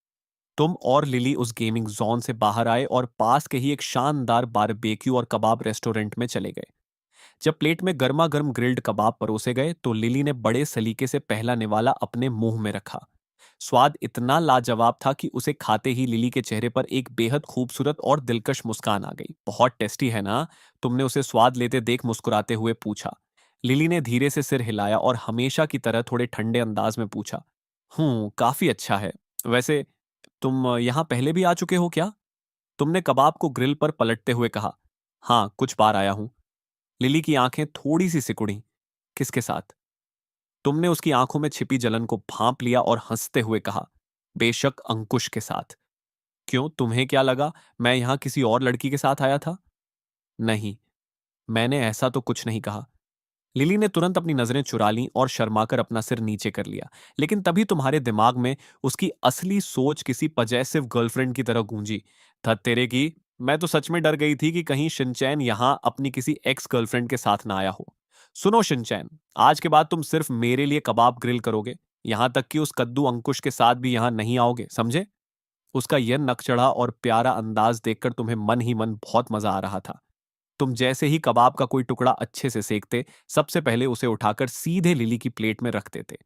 तुम और लिली उस गेमिंग जोन से बाहर आए और पास के ही एक शानदार बारबेक्यू और कबाब रेस्टोरेंट में चले गए। जब प्लेट में गर्मा गर्म ग्रिल्ड कबाब परोसे गए तो लिली ने बड़े सलीके से पहला निवाला अपने मुंह में रखा। स्वाद इतना लाजवाब था कि उसे खाते ही लिली के चेहरे पर एक बेहद खूबसूरत और दिलकश मुस्कान आ गई। बहुत टेस्टी है ना? तुमने उसे स्वाद लेते देख मुस्कुराते हुए पूछा। लिली ने धीरे से सिर हिलाया और हमेशा की तरह थोड़े ठंडे अंदाज में पूछा, काफी अच्छा है। वैसे तुम यहाँ पहले भी आ चुके हो क्या? तुमने कबाब को ग्रिल पर पलटते हुए कहा, हाँ, कुछ बार आया हूं। लिली की आंखें थोड़ी सी सिकुड़ी। किसके साथ? तुमने उसकी आंखों में छिपी जलन को भांप लिया और हंसते हुए कहा, बेशक अंकुश के साथ। क्यों, तुम्हें क्या लगा मैं यहां किसी और लड़की के साथ आया था? नहीं, मैंने ऐसा तो कुछ नहीं कहा। लिली ने तुरंत अपनी नजरें चुरा लीं और शर्माकर अपना सिर नीचे कर लिया। लेकिन तभी तुम्हारे दिमाग में उसकी असली सोच किसी पजेसिव गर्लफ्रेंड की तरह गूंजी। धत तेरे की, मैं तो सच में डर गई थी कि कहीं शिनचैन यहां अपनी किसी एक्स गर्लफ्रेंड के साथ ना आया हो। सुनो शिनचैन, आज के बाद तुम सिर्फ मेरे लिए कबाब ग्रिल करोगे। यहां तक कि उस कद्दू अंकुश के साथ भी यहां नहीं आओगे, समझे? उसका यह नकचढ़ा और प्यारा अंदाज देखकर तुम्हें मन ही मन बहुत मजा आ रहा था। तुम जैसे ही कबाब का कोई टुकड़ा अच्छे से सेकते, सबसे पहले उसे उठाकर सीधे लिली की प्लेट में रख देते।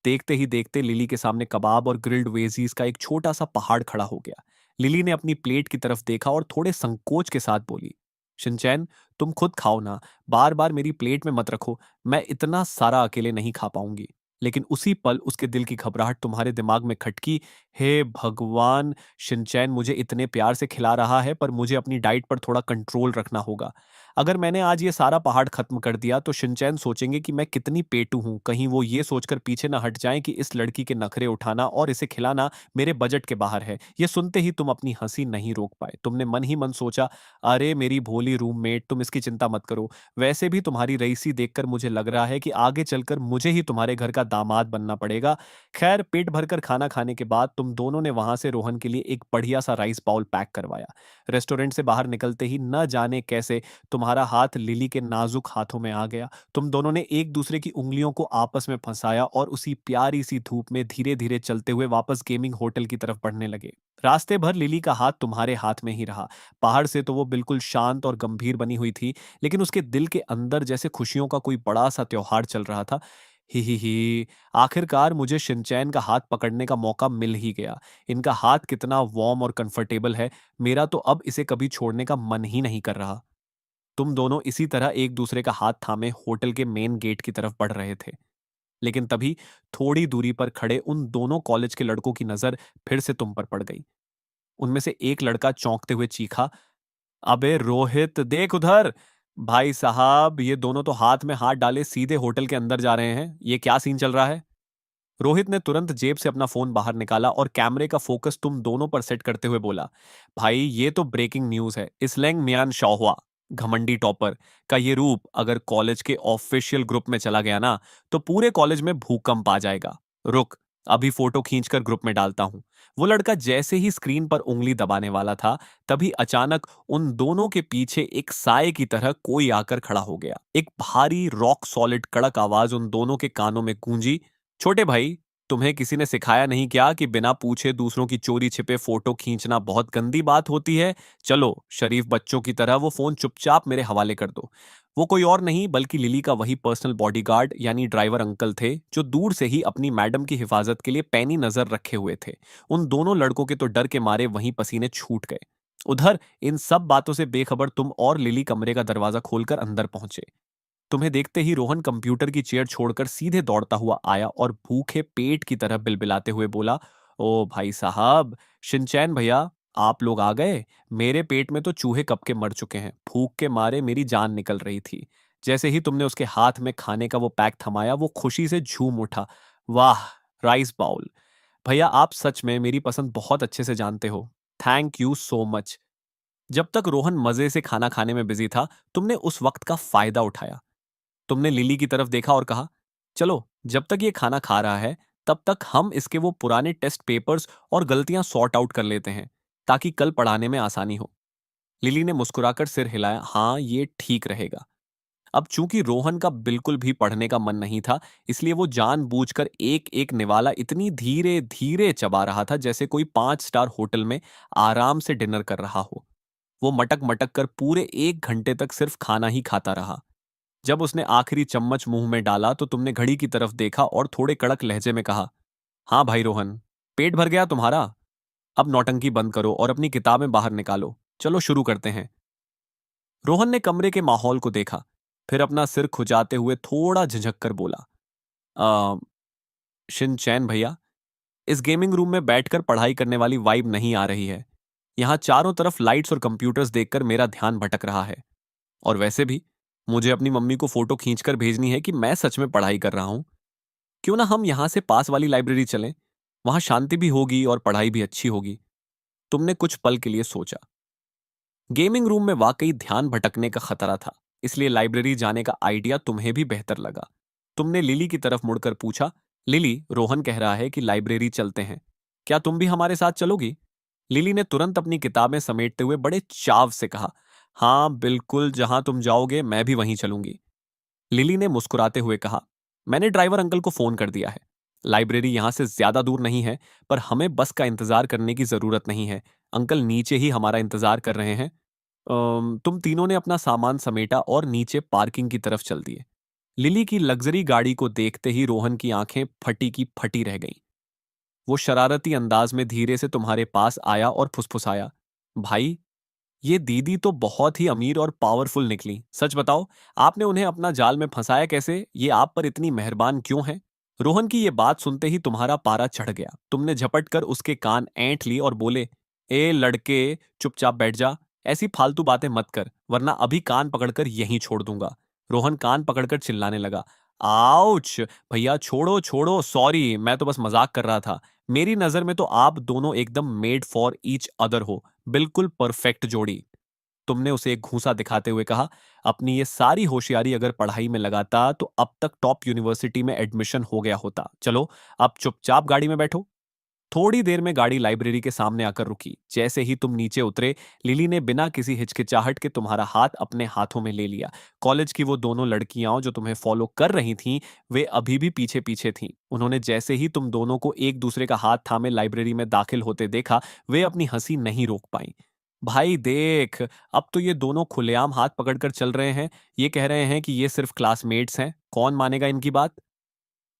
देखते ही देखते लिली के सामने कबाब और ग्रिल्ड वेजीज का एक छोटा सा पहाड़ खड़ा हो गया। लिली ने अपनी प्लेट की तरफ देखा और थोड़े संकोच के साथ बोली, शिनचैन, तुम खुद खाओ ना, बार बार मेरी प्लेट में मत रखो, मैं इतना सारा अकेले नहीं खा पाऊंगी। लेकिन उसी पल उसके दिल की घबराहट तुम्हारे दिमाग में खटकी, हे भगवान, शिनचैन मुझे इतने प्यार से खिला रहा है पर मुझे अपनी डाइट पर थोड़ा कंट्रोल रखना होगा। अगर मैंने आज ये सारा पहाड़ खत्म कर दिया तो शिनचैन सोचेंगे कि मैं कितनी पेटू हूं, कहीं वो ये सोचकर पीछे ना हट जाएं कि इस लड़की के नखरे उठाना और इसे खिलाना मेरे बजट के बाहर है। ये सुनते ही तुम अपनी हंसी नहीं रोक पाए। तुमने मन ही मन सोचा, अरे मेरी भोली रूममेट, तुम इसकी चिंता मत करो, वैसे भी तुम्हारी रईसी देखकर मुझे लग रहा है कि आगे चलकर मुझे ही तुम्हारे घर का दामाद बनना पड़ेगा। खैर, पेट भरकर खाना खाने के बाद तुम दोनों ने वहां से रोहन के लिए एक बढ़िया सा राइस बाउल पैक करवाया। रेस्टोरेंट से बाहर निकलते ही न जाने कैसे तुम्हारा हाथ लिली के नाजुक हाथों में आ गया। तुम दोनों ने एक दूसरे की उंगलियों को आपस में फंसाया और उसी प्यारी सी धूप में धीरे धीरे चलते हुए वापस गेमिंग होटल की तरफ बढ़ने लगे। रास्ते भर लिली का हाथ तुम्हारे हाथ में ही रहा। पहाड़ से तो वो बिल्कुल शांत और गंभीर बनी हुई थी, लेकिन उसके दिल के अंदर जैसे खुशियों का कोई बड़ा सा त्योहार चल रहा था। ही, आखिरकार मुझे शिनचैन का हाथ पकड़ने का मौका मिल ही गया। इनका हाथ कितना वार्म और कंफर्टेबल है, मेरा तो अब इसे कभी छोड़ने का मन ही नहीं कर रहा। तुम दोनों इसी तरह एक दूसरे का हाथ थामे होटल के मेन गेट की तरफ बढ़ रहे थे। लेकिन तभी थोड़ी दूरी पर खड़े उन दोनों कॉलेज के लड़कों की नजर फिर से तुम पर पड़ गई। उनमें से एक लड़का चौंकते हुए चीखा, अबे रोहित, देख उधर! भाई साहब, ये दोनों तो हाथ में हाथ डाले सीधे होटल के अंदर जा रहे हैं। ये क्या सीन चल रहा है? रोहित ने तुरंत जेब से अपना फोन बाहर निकाला और कैमरे का फोकस तुम दोनों पर सेट करते हुए बोला, भाई ये तो ब्रेकिंग न्यूज है। इसलैंग मियान शाहवा, घमंडी टॉपर, का ये रूप अगर कॉलेज के ऑफिशियल ग्रुप में चला गया ना, तो पूरे कॉलेज में भूकंप आ जाएगा। रुक, अभी फोटो खींचकर ग्रुप में डालता हूं। वो लड़का जैसे ही स्क्रीन पर उंगली दबाने वाला था, तभी अचानक उन दोनों के पीछे एक साए की तरह कोई आकर खड़ा हो गया। एक भारी रॉक सॉलिड कड़क आवाज उन दोनों के कानों में गूंजी, छोटे भाई, तुम्हें किसी ने सिखाया नहीं क्या कि बिना पूछे दूसरों की चोरी छिपे फोटो खींचना बहुत गंदी बात होती है? चलो, शरीफ बच्चों की तरह वो फोन चुपचाप मेरे हवाले कर दो। वो कोई और नहीं बल्कि लिली का वही पर्सनल बॉडीगार्ड यानी ड्राइवर अंकल थे, जो दूर से ही अपनी मैडम की हिफाजत के लिए पैनी नजर रखे हुए थे। उन दोनों लड़कों के तो डर के मारे वहीं पसीने छूट गए। उधर इन सब बातों से बेखबर तुम और लिली कमरे का दरवाजा खोलकर अंदर पहुंचे। तुम्हें देखते ही रोहन कंप्यूटर की चेयर छोड़कर सीधे दौड़ता हुआ आया और भूखे पेट की तरह बिलबिलाते हुए बोला, ओ भाई साहब, शिनचैन भैया, आप लोग आ गए। मेरे पेट में तो चूहे कब के मर चुके हैं, भूख के मारे मेरी जान निकल रही थी। जैसे ही तुमने उसके हाथ में खाने का वो पैक थमाया, वो खुशी से झूम उठा, वाह, राइस बाउल! भैया, आप सच में मेरी पसंद बहुत अच्छे से जानते हो। Thank you so much. जब तक रोहन मजे से खाना खाने में बिजी था, तुमने उस वक्त का फायदा उठाया। तुमने लिली की तरफ देखा और कहा, चलो, जब तक ये खाना खा रहा है तब तक हम इसके वो पुराने टेस्ट पेपर्स और गलतियां सॉर्ट आउट कर लेते हैं, ताकि कल पढ़ाने में आसानी हो। लिली ने मुस्कुराकर सिर हिलाया, हाँ ये ठीक रहेगा। अब चूंकि रोहन का बिल्कुल भी पढ़ने का मन नहीं था, इसलिए वो जानबूझकर एक एक निवाला इतनी धीरे धीरे चबा रहा था जैसे कोई 5 स्टार होटल में आराम से डिनर कर रहा हो। वो मटक मटक कर पूरे 1 घंटे तक सिर्फ खाना ही खाता रहा। जब उसने आखिरी चम्मच मुंह में डाला तो तुमने घड़ी की तरफ देखा और थोड़े कड़क लहजे में कहा, हाँ भाई रोहन, पेट भर गया तुम्हारा? अब नौटंकी बंद करो और अपनी किताबें बाहर निकालो, चलो शुरू करते हैं। रोहन ने कमरे के माहौल को देखा, फिर अपना सिर खुजाते हुए थोड़ा झिझक कर बोला, आ, शिनचैन भैया, इस गेमिंग रूम में बैठकर पढ़ाई करने वाली वाइब नहीं आ रही है। यहाँ चारों तरफ लाइट्स और कंप्यूटर्स देखकर मेरा ध्यान भटक रहा है। और वैसे भी मुझे अपनी मम्मी को फोटो खींचकर भेजनी है कि मैं सच में पढ़ाई कर रहा हूं। क्यों ना हम यहां से पास वाली लाइब्रेरी चलें, वहां शांति भी होगी और पढ़ाई भी अच्छी होगी। तुमने कुछ पल के लिए सोचा। गेमिंग रूम में वाकई ध्यान भटकने का खतरा था, इसलिए लाइब्रेरी जाने का आइडिया तुम्हें भी बेहतर लगा। तुमने लिली की तरफ मुड़कर पूछा, लिली, रोहन कह रहा है कि लाइब्रेरी चलते हैं, क्या तुम भी हमारे साथ चलोगी? लिली ने तुरंत अपनी किताबें समेटते हुए बड़े चाव से कहा, हाँ बिल्कुल, जहां तुम जाओगे मैं भी वहीं चलूंगी। लिली ने मुस्कुराते हुए कहा, मैंने ड्राइवर अंकल को फोन कर दिया है। लाइब्रेरी यहां से ज्यादा दूर नहीं है, पर हमें बस का इंतजार करने की जरूरत नहीं है। अंकल नीचे ही हमारा इंतजार कर रहे हैं। तुम तीनों ने अपना सामान समेटा और नीचे पार्किंग की तरफ चल दिए। लिली की लग्जरी गाड़ी को देखते ही रोहन की आंखें फटी की फटी रह गईं। वो शरारती अंदाज में धीरे से तुम्हारे पास आया और फुसफुसाया, भाई, ये दीदी तो बहुत ही अमीर और पावरफुल निकली। सच बताओ, आपने उन्हें अपना जाल में फंसाया कैसे? ये आप पर इतनी मेहरबान क्यों है? रोहन की ये बात सुनते ही तुम्हारा पारा चढ़ गया। तुमने झपट कर उसके कान ऐंठ ली और बोले, ए लड़के, चुपचाप बैठ जा। ऐसी फालतू बातें मत कर, वरना अभी कान पकड़कर यहीं छोड़ दूंगा। रोहन कान पकड़कर चिल्लाने लगा, आउच! भैया छोड़ो छोड़ो, सॉरी, मैं तो बस मजाक कर रहा था। मेरी नजर में तो आप दोनों एकदम मेड फॉर ईच अदर हो, बिल्कुल परफेक्ट जोड़ी। तुमने उसे एक घूंसा दिखाते हुए कहा, अपनी ये सारी होशियारी अगर पढ़ाई में लगाता तो अब तक टॉप यूनिवर्सिटी में एडमिशन हो गया होता। चलो, अब चुपचाप गाड़ी में बैठो। थोड़ी देर में गाड़ी लाइब्रेरी के सामने आकर रुकी। जैसे ही तुम नीचे उतरे, लिली ने बिना किसी हिचकिचाहट के तुम्हारा हाथ अपने हाथों में ले लिया। कॉलेज की वो दोनों लड़कियां जो तुम्हें फॉलो कर रही थीं, वे अभी भी पीछे पीछे थीं। उन्होंने जैसे ही तुम दोनों को एक दूसरे का हाथ थामे लाइब्रेरी में दाखिल होते देखा, वे अपनी हंसी नहीं रोक पाई। भाई देख, अब तो ये दोनों खुलेआम हाथ पकड़कर चल रहे हैं। ये कह रहे हैं कि ये सिर्फ क्लासमेट्स हैं। कौन मानेगा इनकी बात?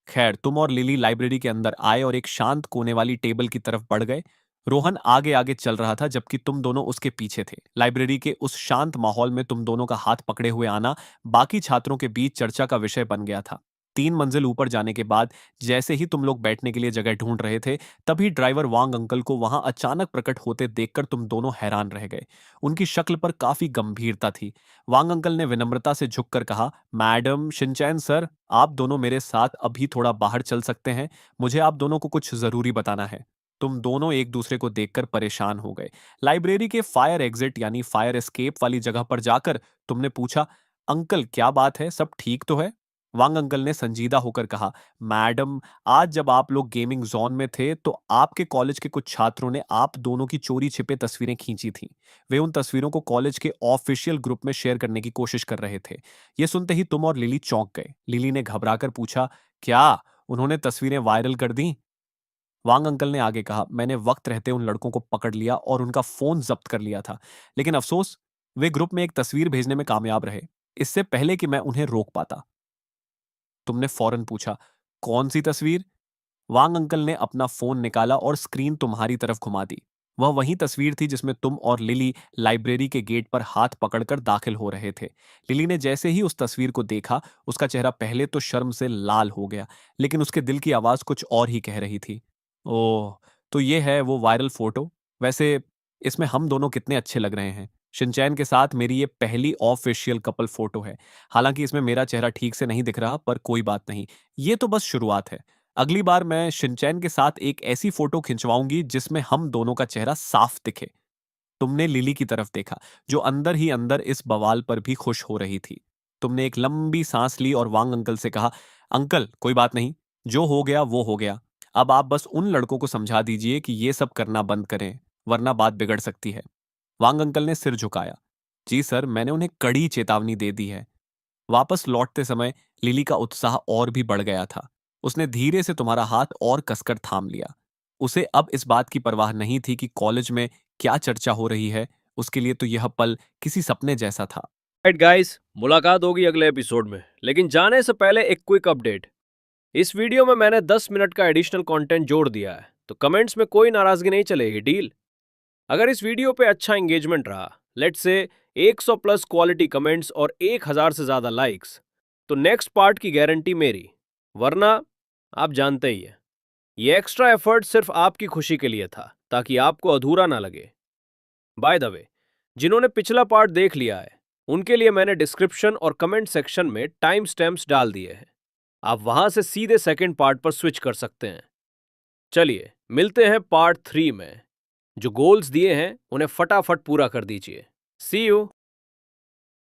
खैर, तुम और लिली लाइब्रेरी के अंदर आए और एक शांत कोने वाली टेबल की तरफ बढ़ गए। रोहन आगे आगे चल रहा था, जबकि तुम दोनों उसके पीछे थे। लाइब्रेरी के उस शांत माहौल में तुम दोनों का हाथ पकड़े हुए आना बाकी छात्रों के बीच चर्चा का विषय बन गया था। 3 मंजिल ऊपर जाने के बाद जैसे ही तुम लोग बैठने के लिए जगह ढूंढ रहे थे, तभी ड्राइवर वांग अंकल को वहां अचानक प्रकट होते देखकर तुम दोनों हैरान रह गए। उनकी शक्ल पर काफी गंभीरता थी। वांग अंकल ने विनम्रता से झुककर कहा, मैडम शिनचैन सर, आप दोनों मेरे साथ अभी थोड़ा बाहर चल सकते हैं? मुझे आप दोनों को कुछ जरूरी बताना है। तुम दोनों एक दूसरे को देखकर परेशान हो गए। लाइब्रेरी के फायर एग्जिट यानी फायर एस्केप वाली जगह पर जाकर तुमने पूछा, अंकल क्या बात है, सब ठीक तो है? वांग अंकल ने संजीदा होकर कहा, मैडम, आज जब आप लोग गेमिंग जोन में थे तो आपके कॉलेज के कुछ छात्रों ने आप दोनों की चोरी छिपे तस्वीरें खींची थी। वे उन तस्वीरों को कॉलेज के ऑफिशियल ग्रुप में शेयर करने की कोशिश कर रहे थे। ये सुनते ही तुम और लिली चौंक गए। लिली ने घबराकर पूछा, क्या उन्होंने तस्वीरें वायरल कर दी? वांग अंकल ने आगे कहा, मैंने वक्त रहते उन लड़कों को पकड़ लिया और उनका फोन जब्त कर लिया था। लेकिन अफसोस, वे ग्रुप में एक तस्वीर भेजने में कामयाब रहे, इससे पहले कि मैं उन्हें रोक पाता। तुमने फौरन पूछा, कौन सी तस्वीर? वांग अंकल ने अपना फोन निकाला और स्क्रीन तुम्हारी तरफ घुमा दी। वह वही तस्वीर थी जिसमें तुम और लिली लाइब्रेरी के गेट पर हाथ पकड़कर दाखिल हो रहे थे। लिली ने जैसे ही उस तस्वीर को देखा, उसका चेहरा पहले तो शर्म से लाल हो गया, लेकिन उसके दिल की आवाज कुछ और ही कह रही थी। ओह, तो ये है वो वायरल फोटो। वैसे इसमें हम दोनों कितने अच्छे लग रहे हैं। शिनचैन के साथ मेरी ये पहली ऑफिशियल कपल फोटो है। हालांकि इसमें मेरा चेहरा ठीक से नहीं दिख रहा, पर कोई बात नहीं, ये तो बस शुरुआत है। अगली बार मैं शिनचैन के साथ एक ऐसी फोटो खिंचवाऊंगी जिसमें हम दोनों का चेहरा साफ दिखे। तुमने लिली की तरफ देखा, जो अंदर ही अंदर इस बवाल पर भी खुश हो रही थी। तुमने एक लंबी सांस ली और वांग अंकल से कहा, अंकल कोई बात नहीं, जो हो गया वो हो गया। अब आप बस उन लड़कों को समझा दीजिए कि ये सब करना बंद करें, वरना बात बिगड़ सकती है। वांग अंकल ने सिर झुकाया, जी सर, मैंने उन्हें कड़ी चेतावनी दे दी है। वापस लौटते समय लिली का उत्साह और भी बढ़ गया था। उसने धीरे से तुम्हारा हाथ और कसकर थाम लिया। उसे अब इस बात की परवाह नहीं थी कि कॉलेज में क्या चर्चा हो रही है। उसके लिए तो यह पल किसी सपने जैसा था। राइट गाइस, मुलाकात होगी अगले एपिसोड में, लेकिन जाने से पहले एक क्विक अपडेट। इस वीडियो में मैंने 10 मिनट का एडिशनल कंटेंट जोड़ दिया है, तो कमेंट्स में कोई नाराजगी नहीं चलेगी, डील? अगर इस वीडियो पे अच्छा एंगेजमेंट रहा, let's say 100 plus quality comments और 1000 से ज्यादा लाइक्स, तो नेक्स्ट पार्ट की गारंटी मेरी, वरना आप जानते ही है, ये एक्स्ट्रा एफर्ट सिर्फ आपकी खुशी के लिए था, ताकि आपको अधूरा ना लगे। बाय द वे, जिन्होंने पिछला पार्ट देख लिया है, उनके लिए मैंने डिस्क्रिप्शन और कमेंट सेक्शन में टाइम स्टैम्प्स डाल दिए हैं। आप वहां से सीधे सेकंड पार्ट पर स्विच कर सकते हैं। चलिए मिलते हैं पार्ट 3 में। जो गोल्स दिए हैं उन्हें फटाफट पूरा कर दीजिए। सी यू।